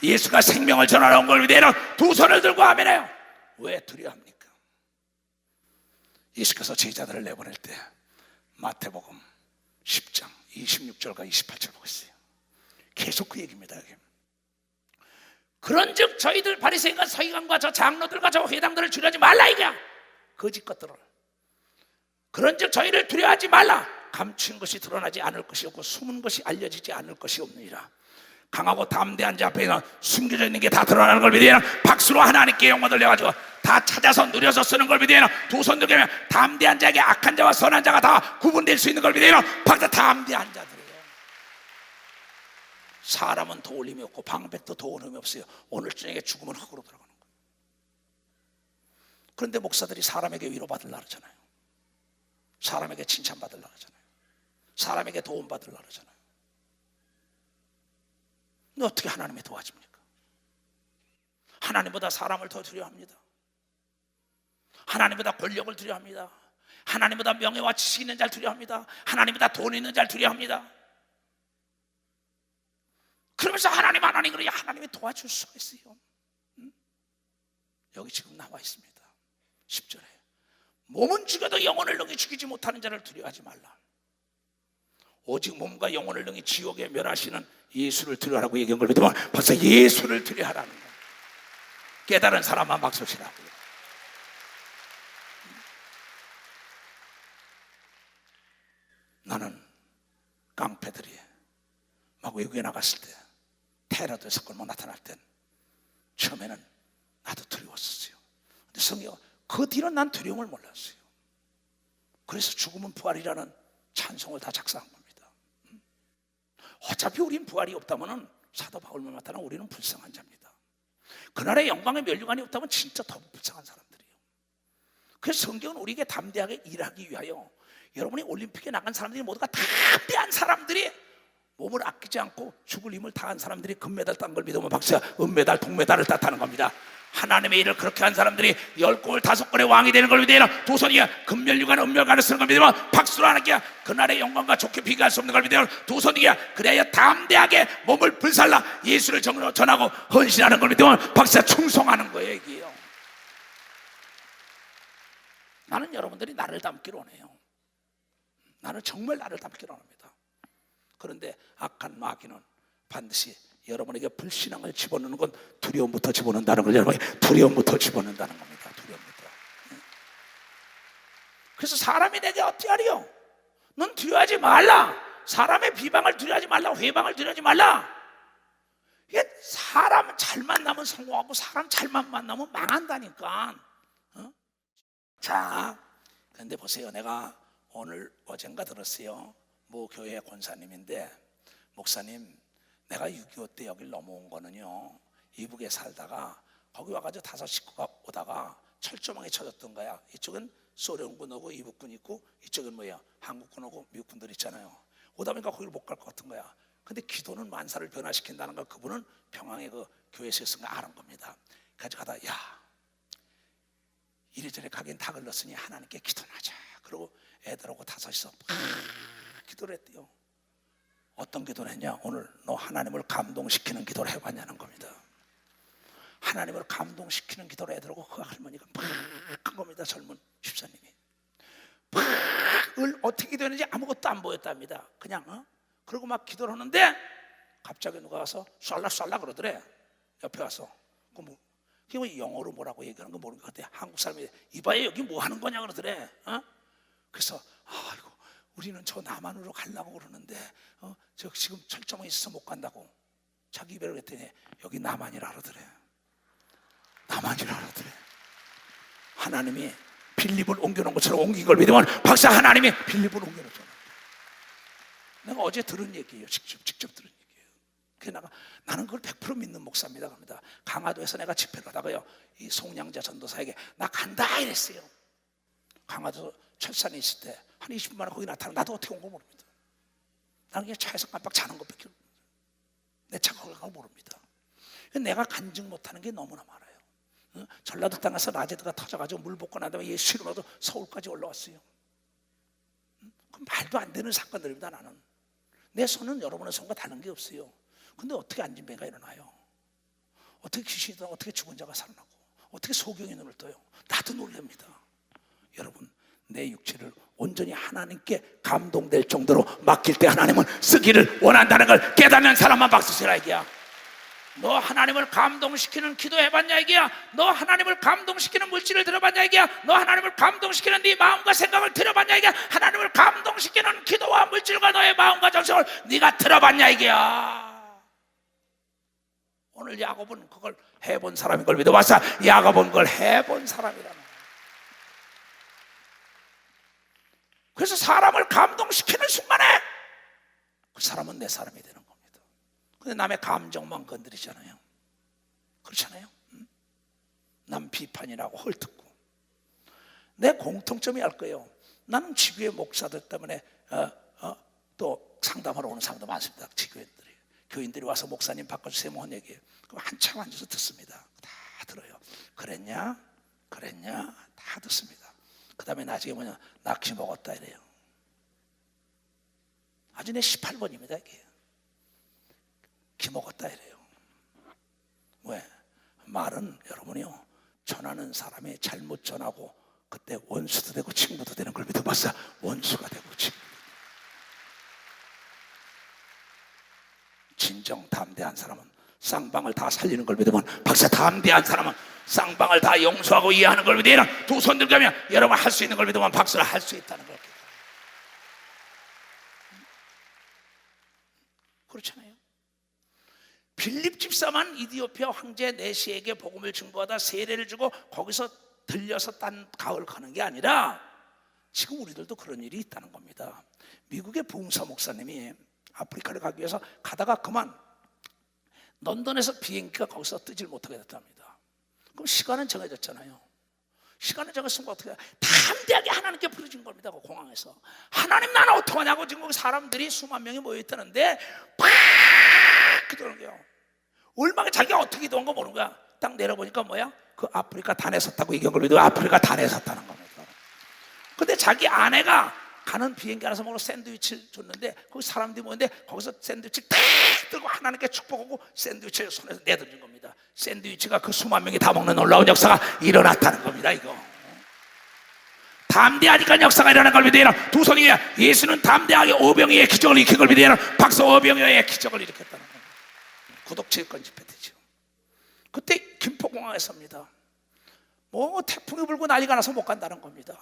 예수가 생명을 전하러 온 걸 위대한 두 손을 들고 아멘해요. 왜 두려워합니까? 예수께서 제자들을 내보낼 때 마태복음 10장 26절과 28절 보고 있어요. 계속 그 얘기입니다. 여기. 그런즉 저희들 바리새인과 서기관과 저 장로들과 저 회당들을 두려워하지 말라 이거야. 거짓 것들을. 그런즉 저희를 두려워하지 말라. 감춘 것이 드러나지 않을 것이 없고 숨은 것이 알려지지 않을 것이 없느니라. 강하고 담대한 자 앞에는 숨겨져 있는 게 다 드러나는 걸 믿으면 박수로 하나님께 영광을 돌려가지고 다 찾아서 누려서 쓰는 걸 믿으면 두 손 들면 담대한 자에게 악한 자와 선한 자가 다 구분될 수 있는 걸 믿으면 박수. 담대한 자들이에요. 사람은 도울림이 없고 방백도 도울림이 없어요. 오늘 저녁에 죽으면 흙으로 들어가는 거예요. 그런데 목사들이 사람에게 위로받으려고 하잖아요. 사람에게 칭찬받으려고 하잖아요. 사람에게 도움받으려고 하잖아요. 근데 어떻게 하나님이 도와줍니까? 하나님보다 사람을 더 두려워합니다. 하나님보다 권력을 두려워합니다. 하나님보다 명예와 지식 있는 자를 두려워합니다. 하나님보다 돈 있는 자를 두려워합니다. 그러면서 하나님 그러니 하나님이 도와줄 수가 있어요. 여기 지금 나와 있습니다. 10절에 몸은 죽여도 영혼을 능히 죽이지 못하는 자를 두려워하지 말라. 오직 몸과 영혼을 능히 지옥에 멸하시는 예수를 두려워하라고 얘기한 걸 믿으면 벌써 예수를 두려워하라는 거예요. 깨달은 사람만 박수치라고요. 나는 깡패들이 막 외국에 나갔을 때 테러들 사건 뭐 나타날 땐 처음에는 나도 두려웠었어요. 근데 성경 그 뒤로는 난 두려움을 몰랐어요. 그래서 죽음은 부활이라는 찬송을 다 작사한 겁니다. 어차피 우린 부활이 없다면 사도 바울만 나타나 우리는 불쌍한 자입니다. 그날의 영광의 면류관이 없다면 진짜 더 불쌍한 사람들이에요. 그래서 성경은 우리에게 담대하게 일하기 위하여 여러분이 올림픽에 나간 사람들이 모두가 담대한 사람들이 몸을 아끼지 않고 죽을 힘을 다한 사람들이 금메달 딴 걸 믿으면 박수야. 은메달, 동메달을 땄다는 겁니다. 하나님의 일을 그렇게 한 사람들이 10골 5골의 왕이 되는 걸 믿으면 두 손이 금멸류관 은멸관을 쓰는 걸 믿으면 박수로 하나님께 그날의 영광과 좋게 비교할 수 없는 걸 믿으면 두 손이 그래야 담대하게 몸을 불살라 예수를 전하고 헌신하는 걸 믿으면 박수야. 충성하는 거예요 이게요. 나는 여러분들이 나를 닮기로 원해요. 나는 정말 나를 닮기로 합니다. 그런데 악한 마귀는 반드시 여러분에게 불신앙을 집어넣는 건 두려움부터 집어넣는다는 걸 여러분이 두려움부터 집어넣는다는 겁니다. 두려움부터. 그래서 사람이 내게 어떻게 하리요? 넌 두려워하지 말라. 사람의 비방을 두려워하지 말라. 회방을 두려워하지 말라. 이게 사람 잘 만나면 성공하고 사람 잘만 만나면 망한다니까. 자, 그런데 보세요. 내가 오늘 어젠가 들었어요. 모 교회 권사님인데, 목사님, 내가 6.25 때 여길 넘어온 거는요, 이북에 살다가 거기 와가지고 5 식구가 오다가 철조망에 쳐졌던 거야. 이쪽은 소련군 오고 이북군 있고 이쪽은 뭐야, 한국군 오고 미국군들 있잖아요. 오다 보니까 거기를 못 갈 것 같은 거야. 근데 기도는 만사를 변화시킨다는 걸 그분은 평양의 그 교회에서 쓴 거 아는 겁니다. 그래서 가다, 야, 이래저래 가긴 다 걸렸으니 하나님께 기도를 하자. 그리고 애들하고 5이서 기도를 했대요. 어떤 기도를 했냐? 오늘 너 하나님을 감동시키는 기도를 해봤냐는 겁니다. 하나님을 감동시키는 기도를 애들하고 그 할머니가 막 한 겁니다. 젊은 집사님이 을 어떻게 기도했는지 아무것도 안 보였답니다. 그냥 그러고 막 기도를 하는데 갑자기 누가 와서 쏠라 그러더래. 옆에 와서 그게 뭐 영어로 뭐라고 얘기하는 거 모르는 것 같아. 한국 사람이 이봐요 여기 뭐 하는 거냐 그러더래. 그래서 아이고 우리는 저 남한으로 가려고 그러는데 저 지금 철저망에 있어서 못 간다고 자기 입에를 했더니 여기 남한이라 그러더래. 남한이라 그러더래. 하나님이 빌립을 옮겨놓은 것처럼 옮긴 걸 믿으면 박사 하나님이 빌립을 옮겨놓잖아. 내가 어제 들은 얘기예요. 직접 들은 얘기예요. 그래서 나는 그걸 100% 믿는 목사입니다. 갑니다. 강화도에서 내가 집회를 하다가요, 이 송량자 전도사에게 나 간다 이랬어요. 강화도 철산에 있을 때 한 20분 만에 거기 나타나. 나도 어떻게 온 거 모릅니다. 나는 그냥 차에서 깜빡 자는 것밖에 내 차가 거기 가고 모릅니다. 내가 간증 못하는 게 너무나 많아요. 전라도 땅에서 라제드가 터져가지고 물 붓고 난 다음에 예수 이름으로 서울까지 올라왔어요. 그럼 말도 안 되는 사건들입니다. 나는 내 손은 여러분의 손과 다른 게 없어요. 근데 어떻게 안진뱅이가 일어나요? 어떻게 귀신이 들어? 어떻게 죽은 자가 살아나고? 어떻게 소경이 눈을 떠요? 나도 놀랍니다. 여러분, 내 육체를 온전히 하나님께 감동될 정도로 맡길 때 하나님은 쓰기를 원한다는 걸 깨닫는 사람만 박수 치라 이게야. 너 하나님을 감동시키는 기도 해봤냐 이게야. 너 하나님을 감동시키는 물질을 들어봤냐 이게야. 너 하나님을 감동시키는 네 마음과 생각을 들어봤냐 이게야. 하나님을 감동시키는 기도와 물질과 너의 마음과 정성을 네가 들어봤냐 이게야. 오늘 야곱은 그걸 해본 사람인 걸 믿어봤어. 야곱은 그걸 해본 사람이라는. 그래서 사람을 감동시키는 순간에 그 사람은 내 사람이 되는 겁니다. 근데 남의 감정만 건드리잖아요. 그렇잖아요. 남 비판이라고 헐뜯고. 내 공통점이 알 거예요. 나는 지교회 목사들 때문에 또 상담하러 오는 사람도 많습니다. 지교인들이. 교인들이 와서 목사님 바꿔주세요 뭐 하는 얘기예요. 그럼 한참 앉아서 듣습니다. 다 들어요. 그랬냐? 다 듣습니다. 그 다음에 나중에 뭐냐, 낚시 먹었다 이래요. 아주 내 18번입니다 이게. 기 먹었다 이래요. 왜? 말은 여러분이요, 전하는 사람이 잘못 전하고 그때 원수도 되고 친구도 되는 걸 믿어봤어. 원수가 되고 친구. 진정 담대한 사람은 쌍방을 다 살리는 걸 믿으면 박사, 담대한 사람은 쌍방을 다 용서하고 이해하는 걸 믿으면 두 손 들면 여러분 할 수 있는 걸 믿으면 박수를 할 수 있다는 걸. 그렇잖아요. 빌립 집사만 이디오피아 황제 네시에게 복음을 증거하다 세례를 주고 거기서 들려서 딴 가을 가는 게 아니라 지금 우리들도 그런 일이 있다는 겁니다. 미국의 부흥사 목사님이 아프리카를 가기 위해서 가다가 그만 런던에서 비행기가 거기서 뜨질 못하게 됐답니다. 그럼 시간은 정해졌잖아요. 시간을 적었으면 어떻게 해요? 담대하게 하나님께 부르진 겁니다. 그 공항에서 하나님 나는 어떡하냐고 지금 거기 사람들이 수만 명이 모여있다는데 팍 기도하는 거예요. 얼마나 자기가 어떻게 기도한 거 모르는 거야. 딱 내려보니까 뭐야? 그 아프리카 단에 섰다고 얘기한 걸 믿어. 아프리카 단에 섰다는 겁니다. 근데 자기 아내가 가는 비행기 안에서 먹는 샌드위치를 줬는데 거기 사람들이 모였는데 거기서 샌드위치 딱 들고 하나님께 축복하고 샌드위치를 손에서 내던진 겁니다. 샌드위치가 그 수만 명이 다 먹는 놀라운 역사가 일어났다는 겁니다. 이거 담대하니까 역사가 일어난 걸 믿어야 두 손이 예수는 담대하게 오병이의 기적을 일으킨 걸 믿어야 박사 오병이의 기적을 일으켰다는 겁니다. 구독체육관 집회 때죠. 그때 김포공항에서입니다. 뭐 태풍이 불고 난리가 나서 못 간다는 겁니다.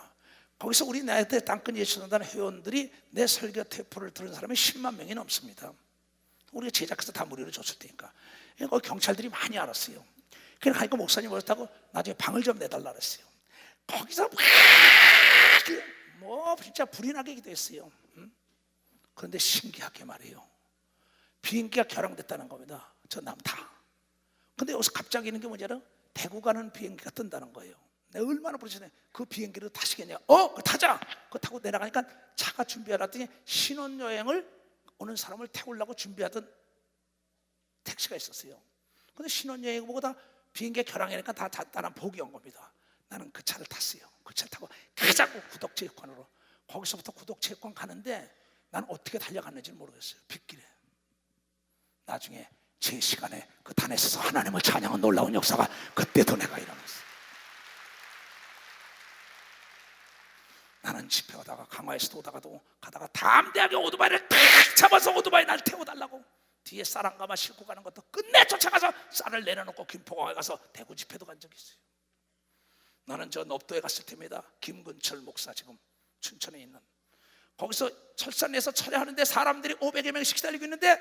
거기서 우리 나한테 땅끝 예수단단 회원들이 내 설교 테이프를 들은 사람이 10만 명이 넘습니다. 우리가 제작해서 다 무료로 줬을 테니까. 거기 경찰들이 많이 알았어요. 그냥 가니까 목사님 오셨다고 나중에 방을 좀 내달라 그랬어요. 거기서 뭐 진짜 불이 나게 기도했어요. 그런데 신기하게 말이에요. 비행기가 결항됐다는 겁니다. 저 남타. 근데 여기서 갑자기 있는 게 뭐냐면 대구 가는 비행기가 뜬다는 거예요. 내가 얼마나 부르시네. 그 비행기를 타시겠냐? 그거 타자. 그거 타고 내려가니까 차가 준비하더니 신혼여행을 오는 사람을 태우려고 준비하던 택시가 있었어요. 근데 신혼여행 보고 다 비행기가 결항하니까 다 잤다는 복이 온 겁니다. 나는 그 차를 탔어요. 그 차를 타고 가자고 구독체육관으로. 거기서부터 구독체육관 가는데 나는 어떻게 달려갔는지 모르겠어요. 빗길에. 나중에 제 시간에 그 단에 서서 하나님을 찬양한 놀라운 역사가 그때도 내가 일어났어요. 나는 집회 오다가 강화에서도 오다가도 가다가 담대하게 오토바이를 딱 잡아서 오토바이 날 태워달라고 뒤에 쌀 한 가마 싣고 가는 것도 끝내 쫓아가서 쌀을 내려놓고 김포공항에 가서 대구 집회도 간 적이 있어요. 나는 저 넙도에 갔을 때입니다. 김근철 목사 지금 춘천에 있는 거기서 철산에서 철회하는데 사람들이 500여 명씩 기다리고 있는데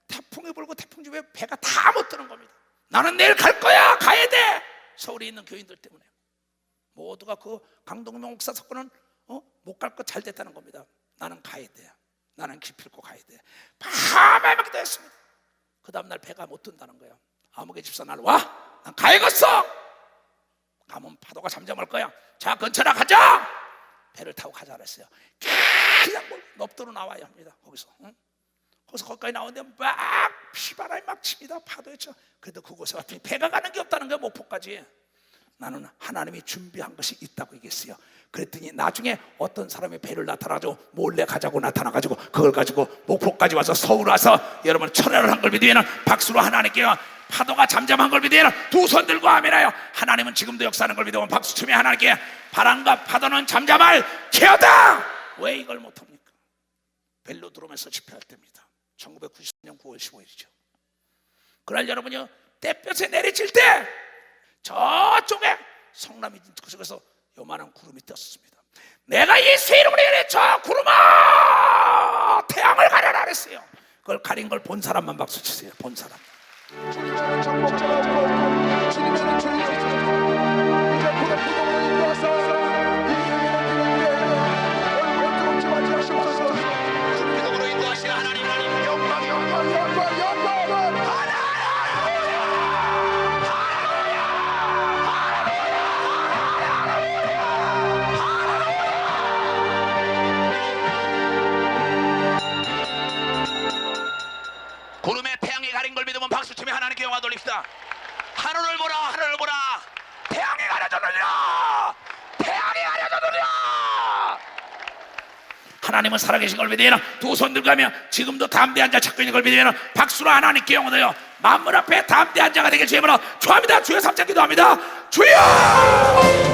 태풍이 불고 태풍 주변에 배가 다 못 드는 겁니다. 나는 내일 갈 거야. 가야 돼. 서울에 있는 교인들 때문에 모두가 그 강동명 목사 사건은 못 갈 거 잘 됐다는 겁니다. 나는 가야 돼. 나는 기필코 가야 돼. 밤에 막 기도했습니다. 그 다음날 배가 못 든다는 거예요. 아무개 집사 날 와. 난 가야겠어. 가면 파도가 잠잠할 거야. 자 근처나 가자. 배를 타고 가자 그랬어요. 그냥 뭐 넙도로 나와야 합니다. 거기서 거기까지 나오는데 막 피바람이 막 칩니다. 파도에 쳐. 그래도 그곳에 왔더니 배가 가는 게 없다는 거야. 목포까지. 나는 하나님이 준비한 것이 있다고 얘기했어요. 그랬더니 나중에 어떤 사람이 배를 나타나가지고 몰래 가자고 나타나가지고 그걸 가지고 목포까지 와서 서울 와서 여러분 철회를 한 걸 믿으면 박수로 하나님께 파도가 잠잠한 걸 믿으면 두 손 들고 아멘하여 하나님은 지금도 역사하는 걸 믿으면 박수 치며 하나님께 바람과 파도는 잠잠할 케어다. 왜 이걸 못합니까? 벨로드롬에서 집회할 때입니다. 1994년 9월 15일이죠. 그날 여러분요 떼볕에 내리칠 때 저쪽에 성남이 그쪽에서 요만한 구름이 떴습니다. 내가 예수의 이름으로 얘기해. 저 구름아 태양을 가려라 그랬어요. 그걸 가린 걸 본 사람만 박수 치세요. 본 사람. 주님의 정복자라고 주님의 주인이시죠. 이제 구름 구덩이를 인도하사 이 이름을 외롭지 말지 하시옵소서. 구름으로 인도하시는 하나님 영광 구름에 태양이 가린 걸 믿으면 박수 치며 하나님께 영광 돌립시다. 하늘을 보라 하늘을 보라 태양이 가려졌느냐 태양이 가려졌느냐. 하나님은 살아계신 걸 믿으면 두 손 들고 가며 지금도 담대한 자 찾고 있는 걸 믿으면 박수로 하나님께 영광 돌려 만물 앞에 담대한 자가 되길 주님으로 축원합니다. 주여 삼창 기도합니다. 주여